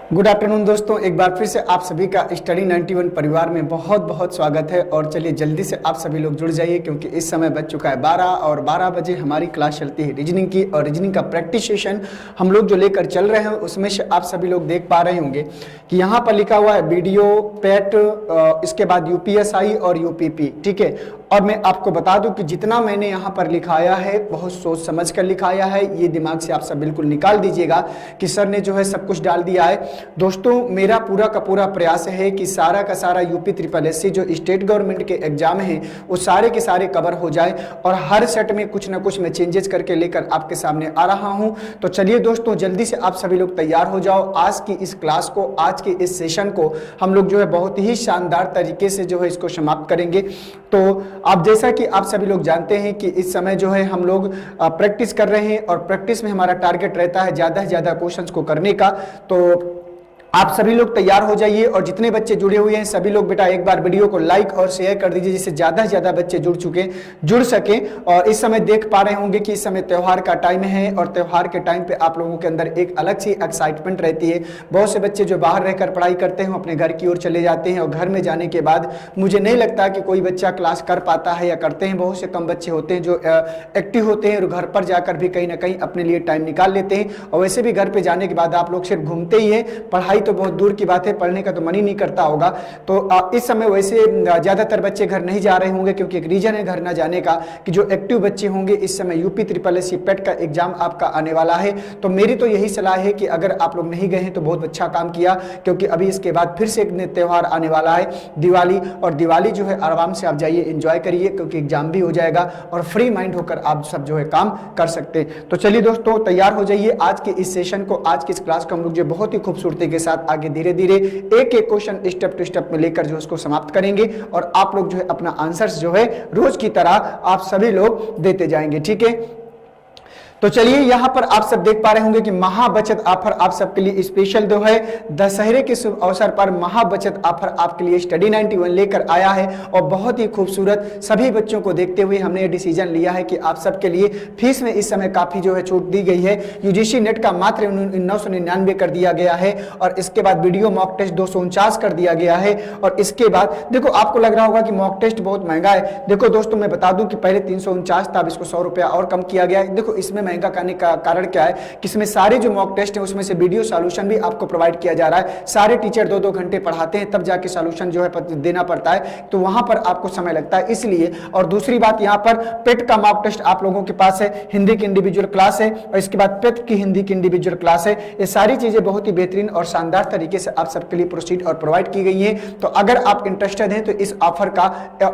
Good afternoon दोस्तों, एक बार फिर से आप सभी का स्टडी 91 परिवार में बहुत बहुत स्वागत है। और चलिए जल्दी से आप सभी लोग जुड़ जाइए क्योंकि इस समय बज चुका है 12 और 12 बजे हमारी क्लास चलती है रीजनिंग की। और रीजनिंग का प्रैक्टिस सेशन हम लोग जो लेकर चल रहे हैं उसमें से आप सभी लोग देख पा रहे होंगे कि यहाँ पर लिखा हुआ है वीडियो पैट, इसके बाद यूपीएसआई और यूपीपी। ठीक है, और मैं आपको बता दूं कि जितना मैंने यहाँ पर लिखाया है बहुत सोच समझ कर लिखाया है। ये दिमाग से आप सब बिल्कुल निकाल दीजिएगा कि सर ने जो है सब कुछ डाल दिया है। दोस्तों मेरा पूरा का पूरा प्रयास है कि सारा का सारा यूपी ट्रिपल एससी जो स्टेट गवर्नमेंट के एग्जाम हैं वो सारे के सारे कवर हो जाए और हर सेट में कुछ ना कुछ मैं चेंजेस करके लेकर आपके सामने आ रहा हूं। तो चलिए दोस्तों जल्दी से आप सभी लोग तैयार हो जाओ। आज की इस क्लास को, आज के इस सेशन को हम लोग जो है बहुत ही शानदार तरीके से जो है इसको समाप्त करेंगे। तो आप जैसा कि आप सभी लोग जानते हैं कि इस समय जो है हम लोग प्रैक्टिस कर रहे हैं और प्रैक्टिस में हमारा टारगेट रहता है ज़्यादा से ज़्यादा क्वेश्चंस को करने का। तो आप सभी लोग तैयार हो जाइए और जितने बच्चे जुड़े हुए हैं सभी लोग बेटा एक बार वीडियो को लाइक और शेयर कर दीजिए जिससे ज़्यादा से ज़्यादा बच्चे जुड़ सकें। और इस समय देख पा रहे होंगे कि इस समय त्यौहार का टाइम है और त्यौहार के टाइम पे आप लोगों के अंदर एक अलग सी एक्साइटमेंट रहती है। बहुत से बच्चे जो बाहर रहकर पढ़ाई करते हैं अपने घर की ओर चले जाते हैं और घर में जाने के बाद मुझे नहीं लगता कि कोई बच्चा क्लास कर पाता है या करते हैं। बहुत से कम बच्चे होते हैं जो एक्टिव होते हैं और घर पर जाकर भी कहीं ना कहीं अपने लिए टाइम निकाल लेते हैं। और वैसे भी घर पर जाने के बाद आप लोग सिर्फ घूमते ही हैं, पढ़ाई तो बहुत दूर की बात है, पढ़ने का तो मन ही नहीं करता होगा। तो इस समय वैसे ज्यादातर बच्चे घर नहीं जा रहे होंगे क्योंकि एक रीजन है घर ना जाने का कि जो एक्टिव बच्चे होंगे इस समय यूपी ट्रिपल एससी पेट का एग्जाम आपका आने वाला है। तो मेरी तो यही सलाह है कि अगर आप लोग नहीं गए हैं तो बहुत अच्छा काम किया क्योंकि अभी इसके बाद फिर से एक त्यौहार आने वाला है दिवाली। और दिवाली जो है आराम से आप जाइए, एंजॉय करिए क्योंकि एग्जाम भी हो जाएगा और फ्री माइंड होकर आप सब जो है काम कर सकते हैं। तो चलिए दोस्तों तैयार हो जाइए। आज के इस सेशन को, आज की इस क्लास को हम लोग जो बहुत ही खूबसूरती के साथ आगे धीरे धीरे एक एक क्वेश्चन स्टेप टू स्टेप में लेकर जो उसको समाप्त करेंगे और आप लोग जो है अपना आंसर्स जो है रोज की तरह आप सभी लोग देते जाएंगे। ठीक है, तो चलिए यहाँ पर आप सब देख पा रहे होंगे कि महाबचत ऑफर आप सबके लिए स्पेशल जो है दशहरे के शुभ अवसर पर महाबचत ऑफर आपके लिए स्टडी 91 लेकर आया है। और बहुत ही खूबसूरत सभी बच्चों को देखते हुए हमने ये डिसीजन लिया है कि आप सबके लिए फीस में इस समय काफी जो है छूट दी गई है। यूजीसी नेट का मात्र 999 कर दिया गया है और इसके बाद वीडियो मॉक टेस्ट 249 कर दिया गया है। और इसके बाद देखो आपको लग रहा होगा कि मॉक टेस्ट बहुत महंगा है। देखो दोस्तों मैं बता दूं कि पहले 349 था, अब इसको 100 रुपया और कम किया गया है। देखो इसमें महंगा करने का कारण क्या है कि इसमें सारे जो मॉक टेस्ट है उसमें से वीडियो सॉल्यूशन भी आपको प्रोवाइड किया जा रहा है। सारे टीचर 2-2 घंटे पढ़ाते हैं तब जाके सॉल्यूशन जो है देना पड़ता है, तो वहां पर आपको समय लगता है इसलिए। और दूसरी बात यहाँ पर पेट का मॉक टेस्ट आप लोगों के पास है, हिंदी की इंडिविजुअल क्लास है और इसके बाद पेट की हिंदी की इंडिविजुअल क्लास है। ये सारी चीजें बहुत ही बेहतरीन और शानदार तरीके से आप सबके लिए प्रोसीड और प्रोवाइड की गई है। तो अगर आप इंटरेस्टेड हैं तो इस ऑफर का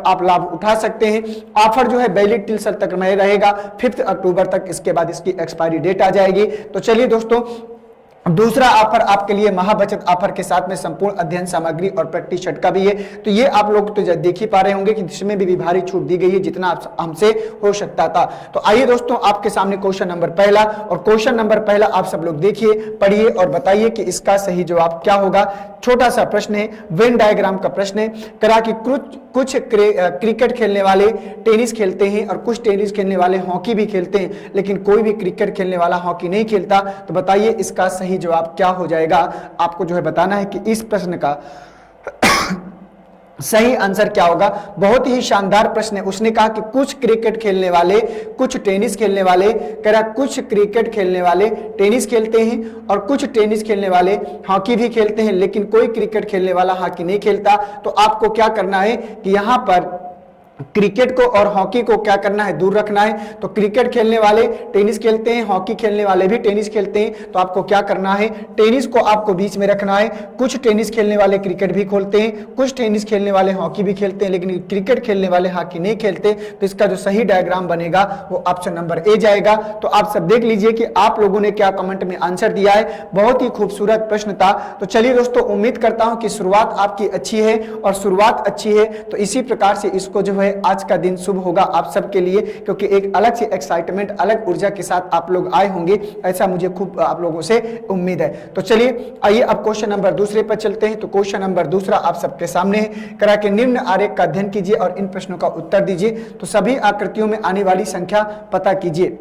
आप लाभ उठा सकते हैं। ऑफर जो है वैलिड टिल तक रहेगा 5 अक्टूबर तक, इसके बाद इसकी एक्सपायरी डेट आ जाएगी। तो चलिए दोस्तों दूसरा ऑफर आपके लिए महाबचत ऑफर के साथ में संपूर्ण अध्ययन सामग्री और प्रैक्टिस सेट का भी है। तो ये आप लोग तो देख ही पा रहे होंगे कि इसमें भी भारी छूट दी गई है जितना हमसे हो सकता था। तो आइए दोस्तों आपके सामने क्वेश्चन नंबर पहला, और क्वेश्चन नंबर पहला आप सब लोग देखिए, पढ़िए और बताइए कि इसका सही जवाब क्या होगा। छोटा सा प्रश्न है, वेन डायग्राम का प्रश्न है। करा कि कुछ क्रिकेट खेलने वाले टेनिस खेलते हैं और कुछ टेनिस खेलने वाले हॉकी भी खेलते हैं, लेकिन कोई भी क्रिकेट खेलने वाला हॉकी नहीं खेलता। तो बताइए इसका सही जवाब क्या हो जाएगा। आपको जो है बताना है कि इस प्रश्न का सही आंसर क्या होगा। बहुत ही शानदार प्रश्न है। उसने कहा कि कुछ क्रिकेट खेलने वाले कुछ टेनिस खेलने वाले, कह रहा कुछ क्रिकेट खेलने वाले टेनिस खेलते हैं और कुछ टेनिस खेलने वाले हॉकी भी खेलते हैं, लेकिन कोई क्रिकेट खेलने वाला हॉकी नहीं खेलता। तो आपको क्या करना है कि यहाँ पर क्रिकेट को और हॉकी को क्या करना है, दूर रखना है। तो क्रिकेट खेलने वाले टेनिस खेलते हैं, हॉकी खेलने वाले भी टेनिस खेलते हैं, तो आपको क्या करना है, टेनिस को आपको बीच में रखना है। कुछ टेनिस खेलने वाले क्रिकेट भी खेलते हैं, कुछ टेनिस खेलने वाले हॉकी भी खेलते हैं, लेकिन क्रिकेट खेलने वाले हॉकी नहीं खेलते। तो इसका जो सही डायग्राम बनेगा वो ऑप्शन नंबर ए जाएगा। तो आप सब देख लीजिए कि आप लोगों ने क्या कमेंट में आंसर दिया है। बहुत ही खूबसूरत प्रश्न था। तो चलिए दोस्तों उम्मीद करता हूं कि शुरुआत आपकी अच्छी है और शुरुआत अच्छी है तो इसी प्रकार से इसको जो है आज का दिन शुभ होगा आप सबके लिए, क्योंकि एक अलग से एक्साइटमेंट, अलग ऊर्जा के साथ आप लोग आए होंगे, ऐसा मुझे खूब आप लोगों से उम्मीद है। तो चलिए आइए अब क्वेश्चन नंबर दूसरे पर चलते हैं। तो क्वेश्चन नंबर दूसरा आप सबके सामने है। करा के निम्न आरेख का अध्ययन कीजिए और इन प्रश्नों का उत्तर दीजिए। तो सभी आकृतियों में आने वाली संख्या पता कीजिए।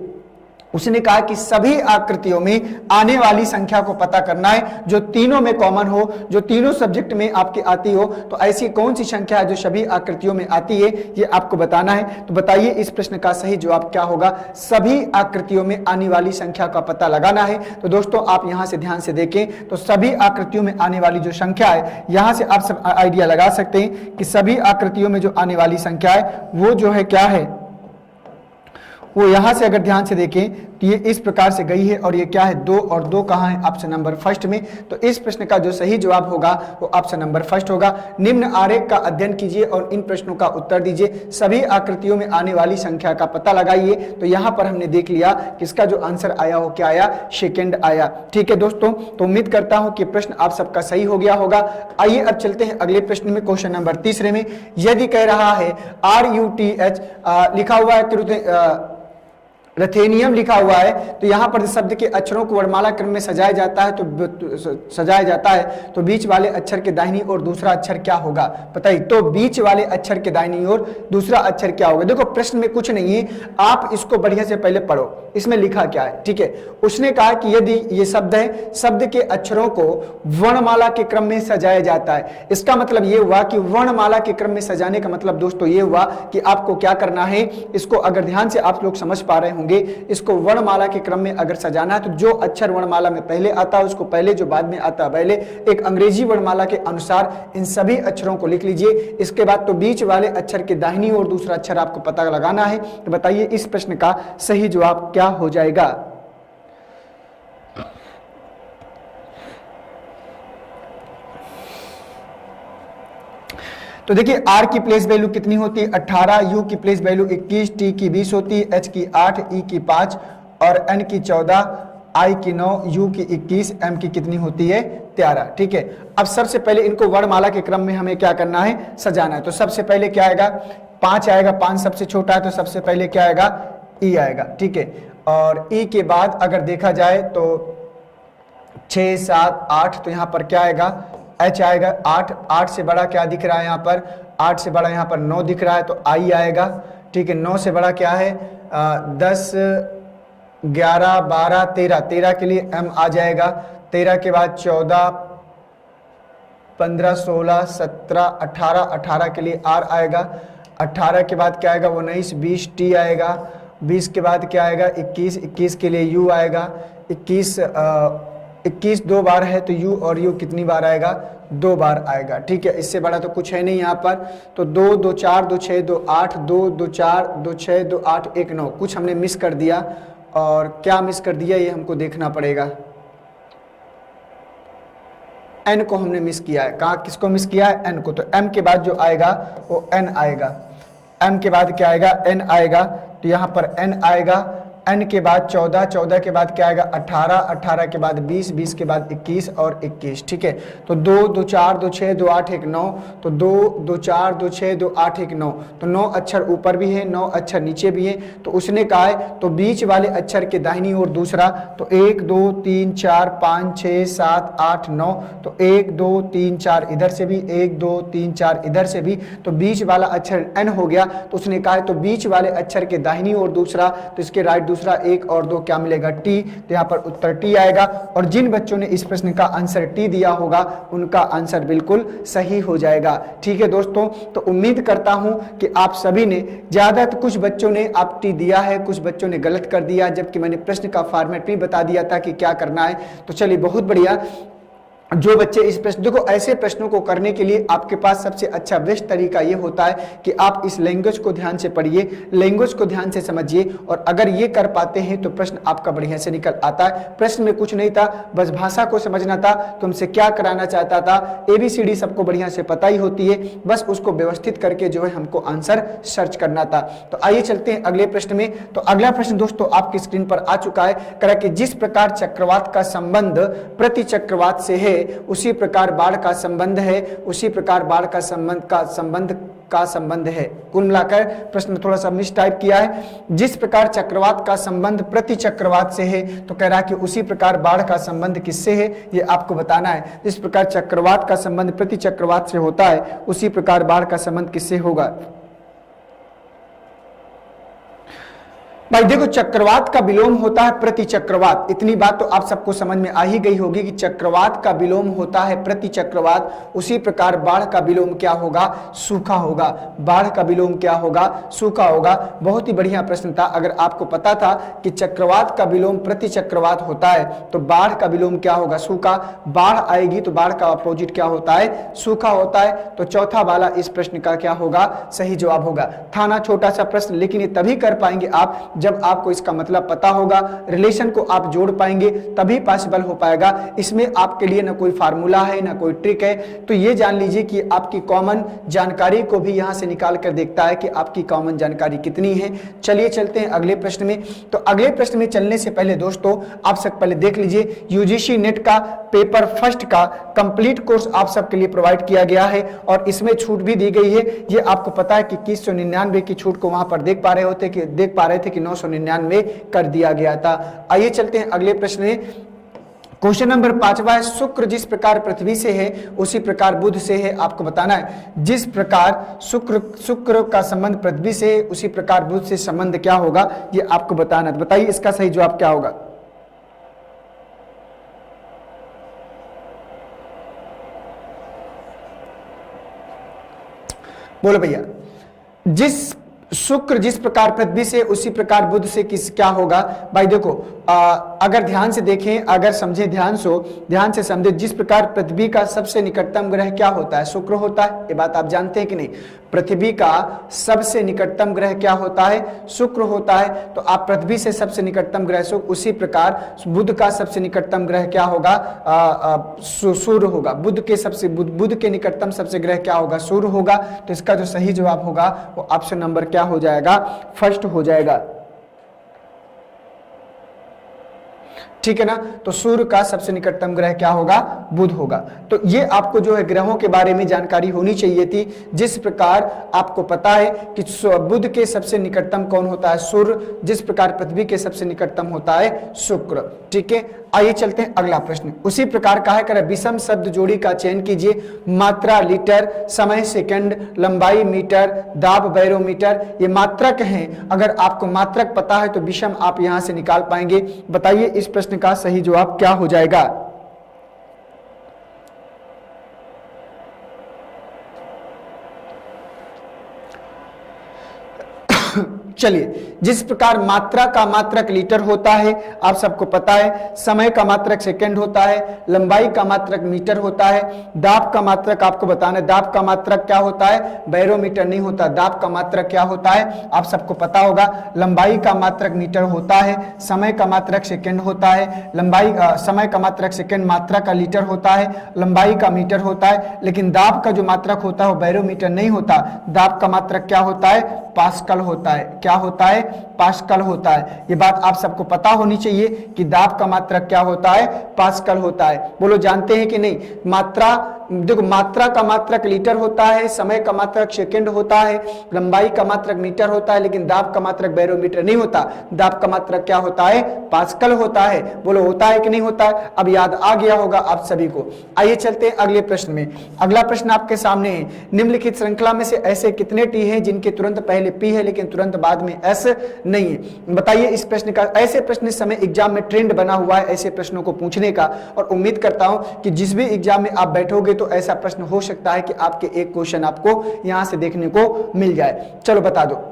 उसने कहा कि सभी आकृतियों में आने वाली संख्या को पता करना है जो तीनों में कॉमन हो, जो तीनों सब्जेक्ट में आपकी आती हो। तो ऐसी कौन सी संख्या है जो सभी आकृतियों में आती है, ये आपको बताना है। तो बताइए इस प्रश्न का सही जवाब क्या होगा। सभी आकृतियों में आने वाली संख्या का पता लगाना है। तो दोस्तों आप यहां से ध्यान से देखें तो सभी आकृतियों में आने वाली जो संख्या है, यहां से आप सब आइडिया लगा सकते हैं कि सभी आकृतियों में जो आने वाली संख्या है वो जो है क्या है, वो यहां से अगर ध्यान से देखें तो ये इस प्रकार से गई है और ये क्या है 2 और 2 कहां है, ऑप्शन नंबर फर्स्ट में। तो इस प्रश्न का जो सही जवाब होगा वो ऑप्शन नंबर फर्स्ट होगा। निम्न आरेख का अध्ययन कीजिए और इन प्रश्नों का उत्तर दीजिए। सभी आकृतियों में आने वाली संख्या का पता लगाइए। तो यहां पर हमने देख लिया कि इसका जो आंसर आया वो क्या आया, सेकेंड आया। ठीक है दोस्तों, तो उम्मीद करता हूं कि प्रश्न आप सबका सही हो गया होगा। आइए अब चलते हैं अगले प्रश्न में, क्वेश्चन नंबर तीसरे में। यदि कह रहा है RUTH लिखा हुआ है, रथेनियम लिखा हुआ है, तो यहां पर शब्द के अक्षरों को वर्णमाला क्रम में सजाया जाता है, तो बीच वाले अक्षर के दाहिनी ओर दूसरा अक्षर क्या होगा, बताइए। तो बीच वाले अक्षर के दाहिनी ओर दूसरा अक्षर क्या होगा। देखो प्रश्न में कुछ नहीं है, आप इसको बढ़िया से पहले पढ़ो, इसमें लिखा क्या है। ठीक है, उसने कहा कि यदि ये शब्द है, शब्द के अक्षरों को वर्णमाला के क्रम में सजाया जाता है। इसका मतलब ये हुआ कि वर्णमाला के क्रम में सजाने का मतलब दोस्तों ये हुआ कि आपको क्या करना है, इसको अगर ध्यान से आप लोग समझ पा रहे होंगे, इसको वर्णमाला के क्रम में अगर सजाना है तो जो अक्षर वर्णमाला में पहले आता है उसको पहले, जो बाद में आता है पहले। एक अंग्रेजी वर्णमाला के अनुसार इन सभी अक्षरों को लिख लीजिए। इसके बाद तो बीच वाले अक्षर के दाहिनी ओर दूसरा अक्षर आपको पता लगाना है। तो बताइए इस प्रश्न का सही जवाब क्या हो जाएगा। तो देखिए R की प्लेस वैल्यू कितनी होती है 18, U की प्लेस वैल्यू 21, T की 20 होती है, H की 8, E की 5 और N की 14, I की 9, U की 21, M की कितनी होती है 13। ठीक है, अब सबसे पहले इनको वर्णमाला के क्रम में हमें क्या करना है, सजाना है। तो सबसे पहले क्या आएगा, 5 आएगा, 5 सबसे छोटा है तो सबसे पहले क्या आएगा, E आएगा। ठीक है, और E के बाद अगर देखा जाए तो 6, 7, 8, तो यहाँ पर क्या आएगा, H आएगा। 8 से बड़ा क्या दिख रहा है यहाँ पर, 8 से बड़ा यहाँ पर 9 दिख रहा है तो I आएगा। ठीक है, 9 से बड़ा क्या है 10, 11, 12, 13 के लिए M आ जाएगा। 13 के बाद 14, 15, 16, 17, 18 के लिए R आएगा। 18 के बाद क्या आएगा 19, 20 T आएगा। 20 के बाद क्या आएगा 21 के लिए U आएगा। 21 2 बार है तो U और U कितनी बार आएगा, 2 बार आएगा। ठीक है, इससे बड़ा तो कुछ है नहीं यहाँ पर। तो 2, 2, 4, 2, 6, 2, 8, 2, 2, 4, 2, 6, 2, 8, 1, 9। कुछ हमने मिस कर दिया, और क्या मिस कर दिया ये हमको देखना पड़ेगा। N को हमने मिस किया है। कहाँ, किसको मिस किया है, N को। तो M के बाद जो आएगा वो N आएगा। M के बाद क्या आएगा, N आएगा। तो यहाँ पर N आएगा। N के बाद 14, 14 के बाद क्या आएगा 18, 18 के बाद 20, 20 के बाद 21 और 21। ठीक है, तो 2, 2, 4, 2, 6, 2, 8, 1, 9। तो 2, 2, 4, 2, 6, 2, 8, 1, 9। तो 9 अक्षर ऊपर भी है, 9 अक्षर नीचे भी है। तो उसने कहा है तो बीच वाले अक्षर के दाहिनी ओर दूसरा, तो 1, 2, 3, 4, 5, 6, 7, 8, 9। तो 1, 2, 3, 4 इधर से भी, 1, 2, 3, 4 इधर से भी। तो बीच वाला अक्षर N हो गया। तो उसने कहा है तो बीच वाले अक्षर के दाहिनी ओर दूसरा, तो इसके राइट दूसरा 1 और 2 क्या मिलेगा, T। तो यहाँ पर उत्तर T आएगा। और जिन बच्चों ने इस प्रश्न का आंसर T दिया होगा उनका आंसर बिल्कुल सही हो जाएगा। ठीक है दोस्तों, तो उम्मीद करता हूं कि आप सभी ने, ज्यादा तो कुछ बच्चों ने आप T दिया है, कुछ बच्चों ने गलत कर दिया, जबकि मैंने प्रश्न का फॉर्मेट भी बता दिया था कि क्या करना है। तो चलिए बहुत बढ़िया। जो बच्चे इस प्रश्न, देखो ऐसे प्रश्नों को करने के लिए आपके पास सबसे अच्छा बेस्ट तरीका ये होता है कि आप इस लैंग्वेज को ध्यान से पढ़िए, लैंग्वेज को ध्यान से समझिए, और अगर ये कर पाते हैं तो प्रश्न आपका बढ़िया से निकल आता है। प्रश्न में कुछ नहीं था, बस भाषा को समझना था। तुमसे क्या कराना चाहता था, ABCD सबको बढ़िया से पता ही होती है, बस उसको व्यवस्थित करके जो है हमको आंसर सर्च करना था। तो आइए चलते हैं अगले प्रश्न में। तो अगला प्रश्न दोस्तों आपकी स्क्रीन पर आ चुका है। कह कि जिस प्रकार चक्रवात का संबंध प्रति चक्रवात से है उसी प्रकार बाढ़ का संबंध है, उसी प्रकार बाढ़ का संबंध है। कुल मिलाकर प्रश्न थोड़ा सा मिस टाइप किया है। जिस प्रकार चक्रवात का संबंध प्रति चक्रवात से है, तो कह रहा है कि उसी प्रकार बाढ़ का संबंध किससे है, ये आपको बताना है। जिस प्रकार चक्रवात का संबंध प्रति चक्रवात से होता है, उसी प्रकार बाढ़ का संबंध किससे होगा। भाई देखो, चक्रवात का विलोम होता है प्रति चक्रवात। इतनी बात तो आप सबको समझ में आ ही गई होगी कि चक्रवात का विलोम होता है प्रति चक्रवात। उसी प्रकार बाढ़ का विलोम क्या होगा? सूखा होगा। बाढ़ का विलोम क्या होगा? सूखा होगा। बहुत ही बढ़िया प्रश्न था। अगर आपको पता था कि चक्रवात का विलोम प्रति चक्रवात होता है तो बाढ़ का विलोम क्या होगा? सूखा। बाढ़ आएगी तो बाढ़ का अपोजिट क्या होता है? सूखा होता है। तो चौथा वाला इस प्रश्न का क्या होगा? सही जवाब होगा। था ना छोटा सा प्रश्न, लेकिन ये तभी कर पाएंगे आप जब आपको इसका मतलब पता होगा, रिलेशन को आप जोड़ पाएंगे, तभी पॉसिबल हो पाएगा। इसमें आपके लिए ना कोई फार्मूला है ना कोई ट्रिक है। तो ये जान लीजिए कि आपकी कॉमन जानकारी को भी यहां से निकाल कर देखता है कि आपकी कॉमन जानकारी कितनी है। चलिए चलते हैं अगले प्रश्न में। तो अगले प्रश्न में चलने से पहले दोस्तों आप सब पहले देख लीजिए, यूजीसी नेट का पेपर फर्स्ट का कंप्लीट कोर्स आप सबके लिए प्रोवाइड किया गया है और इसमें छूट भी दी गई है। ये आपको पता है कि 2199 की छूट को वहां पर देख पा रहे थे कि 999 कर दिया गया था। आइए चलते हैं अगले प्रश्न में। क्वेश्चन नंबर 5वां है, शुक्र जिस प्रकार पृथ्वी से है उसी प्रकार बुध से है। आपको बताना है जिस प्रकार शुक्र का संबंध पृथ्वी से है उसी प्रकार बुध से संबंध क्या होगा, ये आपको बताना है। बताइए इसका सही जवाब क्या होगा? बोलो भैया। शुक्र जिस प्रकार पृथ्वी से उसी प्रकार बुध से किस क्या होगा? भाई देखो, अगर ध्यान से देखें, अगर समझें, ध्यान से समझे, जिस प्रकार पृथ्वी का सबसे निकटतम ग्रह क्या होता है? शुक्र होता है। ये बात आप जानते हैं कि नहीं? पृथ्वी का सबसे निकटतम ग्रह क्या होता है? शुक्र होता है। तो आप पृथ्वी से सबसे निकटतम ग्रह शुक्र, उसी प्रकार बुध का सबसे निकटतम ग्रह क्या होगा? सूर्य होगा। बुध के निकटतम सबसे ग्रह क्या होगा? सूर्य होगा। तो इसका जो सही जवाब होगा वो ऑप्शन नंबर क्या हो जाएगा? फर्स्ट हो जाएगा। ठीक है ना? तो सूर्य का सबसे निकटतम ग्रह क्या होगा? बुध होगा। तो ये आपको जो है ग्रहों के बारे में जानकारी होनी चाहिए थी। जिस प्रकार आपको पता है कि बुध के सबसे निकटतम कौन होता है? सूर्य। जिस प्रकार पृथ्वी के सबसे निकटतम होता है शुक्र। ठीक है, आइए चलते हैं अगला प्रश्न। उसी प्रकार का है, विषम शब्द जोड़ी का चयन कीजिए। मात्रा लीटर, समय सेकंड, लंबाई मीटर, दाब बैरोमीटर। ये मात्रक हैं। अगर आपको मात्रक पता है तो विषम आप यहां से निकाल पाएंगे। बताइए इस प्रश्न का सही जवाब क्या हो जाएगा? चलिए, जिस प्रकार मात्रा का मात्रक लीटर होता है आप सबको पता है, समय का मात्रक सेकंड होता है, लंबाई का मात्रक मीटर होता है, दाब का मात्रक आपको बताना है, दाब का मात्रक क्या होता है? बैरोमीटर नहीं होता। दाब का मात्रक क्या होता है आप सबको पता होगा। लंबाई का मात्रक मीटर होता है, समय का मात्रक सेकंड होता है, समय का मात्रक सेकंड, मात्रा का लीटर होता है, लंबाई का मीटर होता है। लेकिन दाब का जो मात्रक होता है वो बैरोमीटर नहीं होता। दाब का मात्रक क्या होता है? पास्कल होता है। क्या होता है? पास्कल होता है। ये बात आप सबको पता होनी चाहिए कि दाब का मात्रक क्या होता है? पास्कल होता है। बोलो जानते हैं कि नहीं? देखो, मात्रा का मात्रक लीटर होता है, समय का मात्रक सेकंड होता है, लंबाई का मात्रक मीटर होता है, लेकिन दाब का मात्रक बैरोमीटर नहीं होता। दाब का मात्रक क्या होता है? पास्कल होता है। बोलो होता है कि नहीं होता है? अब याद आ गया होगा आप सभी को। आइए चलते हैं अगले प्रश्न में। अगला प्रश्न आपके सामने है, निम्नलिखित श्रृंखला में से ऐसे कितने टी हैं जिनके तुरंत पहले पी है लेकिन तुरंत बाद में एस नहीं है? बताइए इस प्रश्न का। ऐसे प्रश्न इस समय एग्जाम में ट्रेंड बना हुआ है ऐसे प्रश्नों को पूछने का, और उम्मीद करता हूं कि जिस भी एग्जाम में आप बैठोगे तो ऐसा प्रश्न हो सकता है कि आपके एक क्वेश्चन आपको यहां से देखने को मिल जाए। चलो बता दो।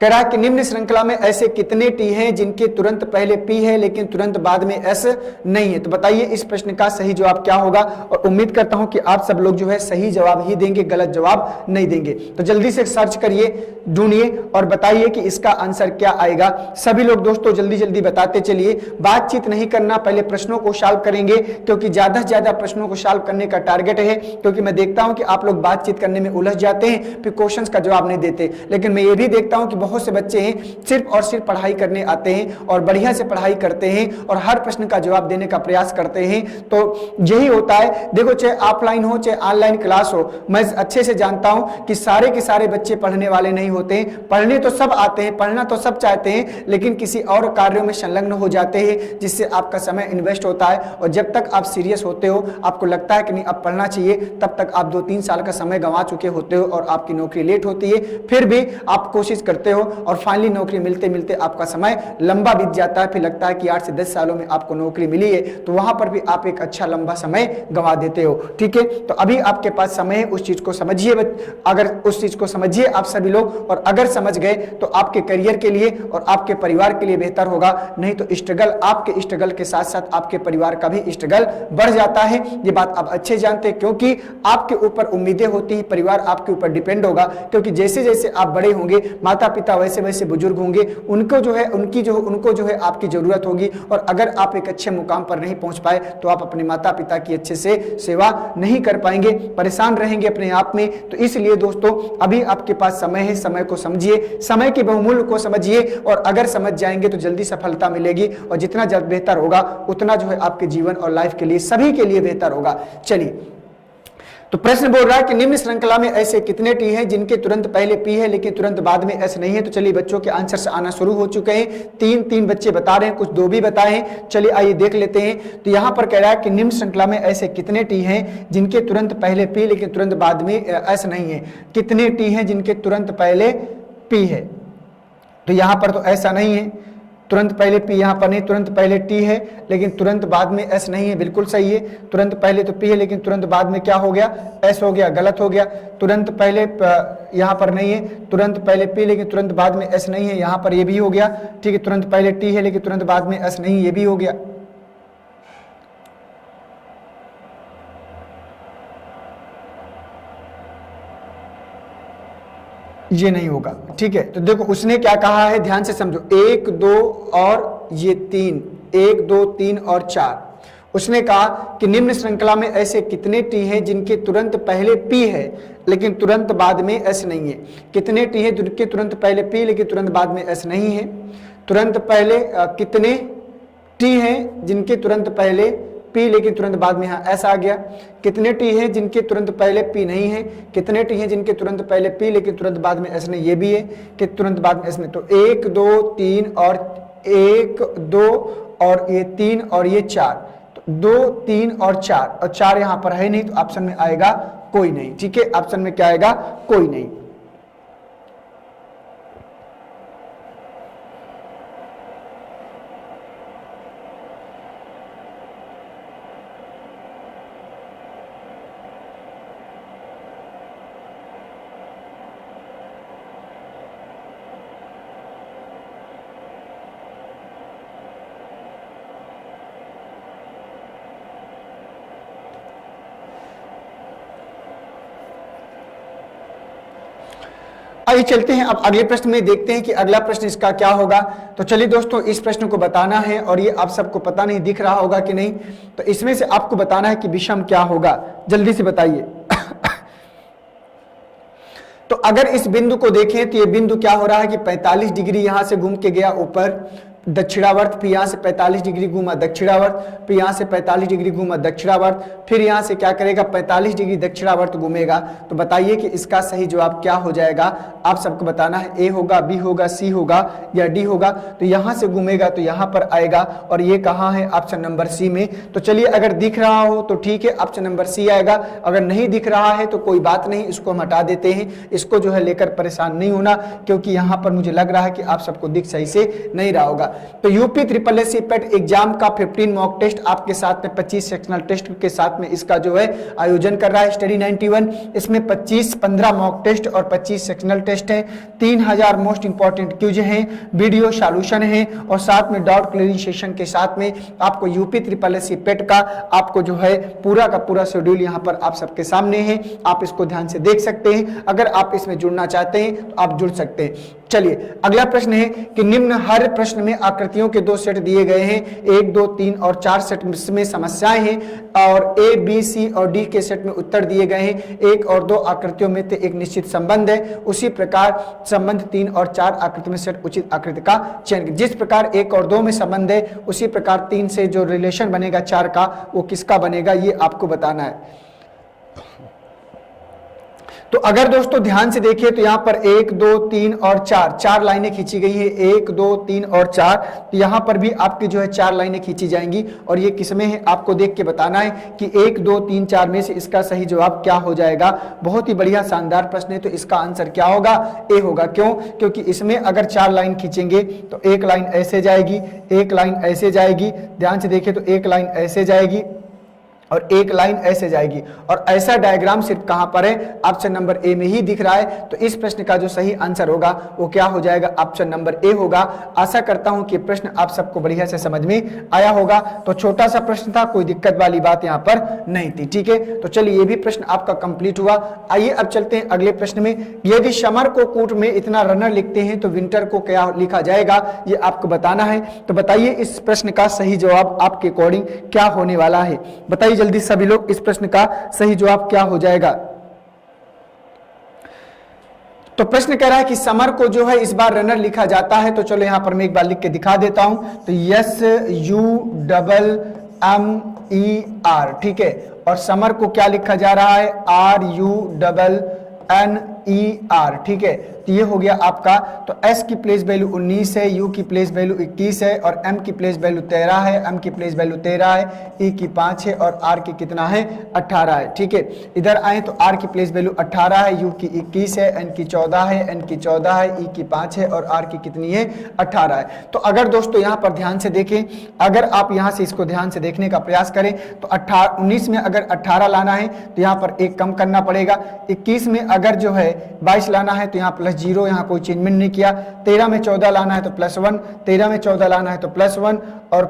कह रहा है कि निम्न श्रृंखला में ऐसे कितने टी हैं जिनके तुरंत पहले पी है लेकिन तुरंत बाद में एस नहीं है? तो बताइए इस प्रश्न का सही जवाब क्या होगा, और उम्मीद करता हूं कि आप सब लोग जो है सही जवाब ही देंगे, गलत जवाब नहीं देंगे। तो जल्दी से सर्च करिए, ढूंढिए और बताइए कि इसका आंसर क्या आएगा। सभी लोग दोस्तों जल्दी जल्दी बताते चलिए, बातचीत नहीं करना, पहले प्रश्नों को सॉल्व करेंगे क्योंकि ज्यादा से ज्यादा प्रश्नों को सॉल्व करने का टारगेट है। क्योंकि मैं देखता हूं कि आप लोग बातचीत करने में उलझ जाते हैं, फिर क्वेश्चंस का जवाब नहीं देते। लेकिन मैं ये भी देखता हूं कि बहुत से बच्चे हैं सिर्फ और सिर्फ पढ़ाई करने आते हैं और बढ़िया से पढ़ाई करते हैं और हर प्रश्न का जवाब देने का प्रयास करते हैं। तो यही होता है। देखो, चाहे ऑफलाइन हो चाहे ऑनलाइन क्लास हो, मैं अच्छे से जानता हूं कि सारे के सारे बच्चे पढ़ने वाले नहीं होते हैं। पढ़ने तो सब आते हैं, पढ़ना तो सब चाहते हैं, लेकिन किसी और कार्यों में संलग्न हो जाते हैं जिससे आपका समय इन्वेस्ट होता है। और जब तक आप सीरियस होते हो, आपको लगता है कि नहीं अब पढ़ना चाहिए, तब तक आप 2-3 साल का समय गंवा चुके होते हो और आपकी नौकरी लेट होती है। फिर भी आप कोशिश करते हो और फाइनली नौकरी मिलते मिलते आपका समय लंबा बीत जाता है, फिर लगता है कि 8 से 10 सालों में आपको नौकरी मिली है, तो वहां पर भी आप एक अच्छा लंबा समय गंवा देते हो। ठीक है, तो अभी आपके पास समय है, उस चीज को समझिए, अगर उस चीज को समझिए आप सभी लोग, और अगर समझ गए तो आपके करियर के लिए और आपके परिवार के लिए बेहतर होगा। नहीं तो स्ट्रगल, आपके स्ट्रगल के साथ साथ आपके परिवार का भी स्ट्रगल बढ़ जाता है। ये बात आप अच्छे जानते हैं, क्योंकि आपके ऊपर उम्मीदें होती है, परिवार आपके ऊपर डिपेंड होगा, क्योंकि जैसे जैसे आप बड़े होंगे, माता पिता वैसे वैसे बुजुर्ग होंगे, उनको जो है आपकी जरूरत होगी, और अगर आप एक अच्छे मुकाम पर नहीं पहुंच पाए तो आप अपने माता पिता की अच्छे से सेवा नहीं कर पाएंगे, परेशान रहेंगे अपने आप में। तो इसलिए दोस्तों अभी आपके पास समय है, समय को समझिए, समय के बहुमूल्य को समझिए, और अगर समझ जाएंगे तो जल्दी सफलता मिलेगी, और जितना जल्द बेहतर होगा उतना जो है आपके जीवन और लाइफ के लिए, सभी के लिए बेहतर होगा। चलिए, तो प्रश्न बोल रहा है कि निम्न श्रृंखला में ऐसे कितने टी हैं जिनके तुरंत पहले पी है लेकिन तुरंत बाद में एस नहीं है। तो चलिए बच्चों के आंसर्स आना शुरू हो चुके हैं, तीन बच्चे बता रहे हैं, कुछ दो भी बताए हैं। चलिए आइए देख लेते हैं। तो यहां पर कह रहा है कि निम्न श्रृंखला में ऐसे कितने टी हैं जिनके तुरंत पहले पी लेकिन तुरंत बाद में एस नहीं है। कितने टी हैं जिनके तुरंत पहले पी है, तो यहां पर तो ऐसा नहीं है, तुरंत पहले पी यहाँ पर नहीं, तुरंत पहले टी है लेकिन तुरंत बाद में एस नहीं है, बिल्कुल सही है। तुरंत पहले तो पी है लेकिन तुरंत बाद में क्या हो गया, एस हो गया, गलत हो गया। तुरंत पहले यहाँ पर नहीं है, तुरंत पहले पी लेकिन तुरंत बाद में एस नहीं है, यहाँ पर ये भी हो गया। ठीक है, तुरंत पहले टी है लेकिन तुरंत बाद में एस नहीं, ये भी हो गया। ये नहीं होगा। ठीक है, तो देखो उसने क्या कहा है, ध्यान से समझो, 1 2 और ये 3, 1 2 3 और 4। उसने कहा कि निम्न श्रृंखला में ऐसे कितने टी हैं जिनके तुरंत पहले पी है लेकिन तुरंत बाद में एस नहीं है। कितने टी हैं जिनके तुरंत पहले पी लेकिन तुरंत बाद में एस नहीं है। तुरंत पहले कितने टी हैं जिनके तुरंत पहले पी लेकिन तुरंत बाद में यहाँ एस आ गया। कितने टी हैं जिनके तुरंत पहले पी नहीं है। कितने टी हैं जिनके तुरंत पहले पी लेकिन तुरंत बाद में एस नहीं, ये भी है कि तुरंत बाद में एस नहीं। तो 1 2 3 और 1 2 और ये 3 और ये 4, तो 2 3 और 4 यहाँ पर है नहीं, तो ऑप्शन में आएगा कोई नहीं। ठीक है, ऑप्शन में क्या आएगा, कोई नहीं। आइए चलते हैं अब अगले प्रश्न में, देखते हैं कि अगला प्रश्न इसका क्या होगा। तो चलिए दोस्तों, इस प्रश्न को बताना है, और ये आप सबको पता नहीं दिख रहा होगा कि नहीं, तो इसमें से आपको बताना है कि विषम क्या होगा, जल्दी से बताइए। तो अगर इस बिंदु को देखें तो ये बिंदु क्या हो रहा है कि 45 डिग्री यहां से घूम के गया ऊपर दक्षिणावर्त, फिर यहाँ से 45 डिग्री घूमा दक्षिणावर्त, फिर यहाँ से 45 डिग्री घूमा दक्षिणावर्त, फिर यहाँ से क्या करेगा 45 डिग्री दक्षिणावर्त घूमेगा। तो बताइए कि इसका सही जवाब क्या हो जाएगा, आप सबको बताना है। ए होगा, बी होगा, सी होगा या डी होगा। तो यहाँ से घूमेगा तो यहाँ पर आएगा, और ये कहाँ है, ऑप्शन नंबर सी में। तो चलिए अगर दिख रहा हो तो ठीक है, ऑप्शन नंबर सी आएगा। अगर नहीं दिख रहा है तो कोई बात नहीं, इसको हम हटा देते हैं, इसको जो है लेकर परेशान नहीं होना, क्योंकि यहाँ पर मुझे लग रहा है कि आप सबको दिख सही से नहीं रहा होगा। तो यूपी SSS पेट एग्जाम का 15 मॉक टेस्ट आपके साथ में 25 सेक्शनल टेस्ट के साथ में इसका जो है आयोजन कर रहा है स्टडी 91। इसमें 15 मॉक टेस्ट और 25 सेक्शनल टेस्ट हैं, 3000 मोस्ट इंपॉर्टेंट क्यूज हैं, वीडियो सॉल्यूशन है, और साथ में डाउट क्लियरिंग सेशन के साथ में आपको यूपी SSS पेट का आपको जो है पूरा का पूरा शेड्यूल यहाँ पर आप सबके सामने है। आप इसको ध्यान से देख सकते हैं, अगर आप इसमें जुड़ना चाहते हैं तो आप जुड़ सकते हैं। चलिए अगला प्रश्न है कि निम्न हर प्रश्न में आकृतियों के 2 सेट दिए गए हैं, 1 2 3 और 4 सेट में समस्याएं हैं, और ए बी सी और डी के सेट में उत्तर दिए गए हैं। 1 और 2 आकृतियों में तो एक निश्चित संबंध है, उसी प्रकार संबंध 3 और 4 आकृति में सेट उचित आकृति का चयन। जिस प्रकार 1 और 2 में संबंध है, उसी प्रकार 3 से जो रिलेशन बनेगा 4 का, वो किसका बनेगा, ये आपको बताना है। तो अगर दोस्तों ध्यान से देखिए तो यहाँ पर 1 2 3 और 4 लाइनें खींची गई है, 1 2 3 और 4। तो यहाँ पर भी आपकी जो है 4 लाइनें खींची जाएंगी और ये किसमें है आपको देख के बताना है कि 1 2 3 4 में से इसका सही जवाब क्या हो जाएगा। बहुत ही बढ़िया शानदार प्रश्न है। तो इसका आंसर क्या होगा, ए होगा। क्यों? क्योंकि इसमें अगर 4 लाइन खींचेंगे तो एक लाइन ऐसे जाएगी, एक लाइन ऐसे जाएगी, ध्यान से देखिए तो एक लाइन ऐसे जाएगी और एक लाइन ऐसे जाएगी। और ऐसा डायग्राम सिर्फ कहां पर है, ऑप्शन नंबर ए में ही दिख रहा है। तो इस प्रश्न का जो सही आंसर होगा वो क्या हो जाएगा, ऑप्शन नंबर ए होगा। आशा करता हूं कि प्रश्न आप सबको बढ़िया से समझ में आया होगा। तो छोटा सा प्रश्न था, कोई दिक्कत वाली बात यहां पर नहीं थी। ठीक है, तो चलिए ये भी प्रश्न आपका कंप्लीट हुआ। आइए अब चलते हैं अगले प्रश्न में। यदि समर को कूट में इतना रनर लिखते हैं तो विंटर को क्या लिखा जाएगा, ये आपको बताना है। तो बताइए इस प्रश्न का सही जवाब आपके अकॉर्डिंग क्या होने वाला है। बताइए जल्दी सभी लोग, इस प्रश्न का सही जवाब क्या हो जाएगा। तो प्रश्न कह रहा है कि समर को जो है इस बार रनर लिखा जाता है। तो चलो यहां पर मैं एक बार लिख के दिखा देता हूं। तो SUMMER, ठीक है। और समर को क्या लिखा जा रहा है, RUNNER, ठीक है। तो ये हो गया आपका। तो S की प्लेस वैल्यू 19 है, U की प्लेस वैल्यू 21 है और M की प्लेस वैल्यू 13 है, M की प्लेस वैल्यू 13 है, E की 5 है और R की कितना है, 18 है। ठीक है, इधर आए तो R की प्लेस वैल्यू 18 है, U की 21 है, N की 14 है, N की 14 है, E की 5 है और R की कितनी है, 18 है। तो अगर दोस्तों यहाँ पर ध्यान से देखें, अगर आप यहाँ से इसको ध्यान से देखने का प्रयास करें तो 19 में अगर 18 लाना है तो यहाँ पर एक कम करना पड़ेगा। 21 में अगर जो है 22 लाना है तो यहाँ प्लस 0, यहाँ कोई चेंजमेंट नहीं किया। 13 में 14 लाना है तो +1, 13 में 14 लाना है तो +1 और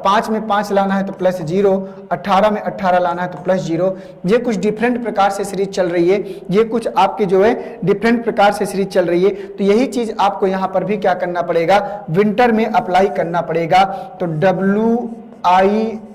5 में 5 लाना है तो +0, 18 में 18 लाना है तो +0। ये कुछ डिफरेंट प्रकार से सीरीज चल रही है, ये कुछ आपकी जो है डिफरेंट प्रकार से सीरीज चल रही है। तो यही चीज आपको यहाँ पर भी क्या करना पड़ेगा, विंटर में अप्लाई करना पड़ेगा। तो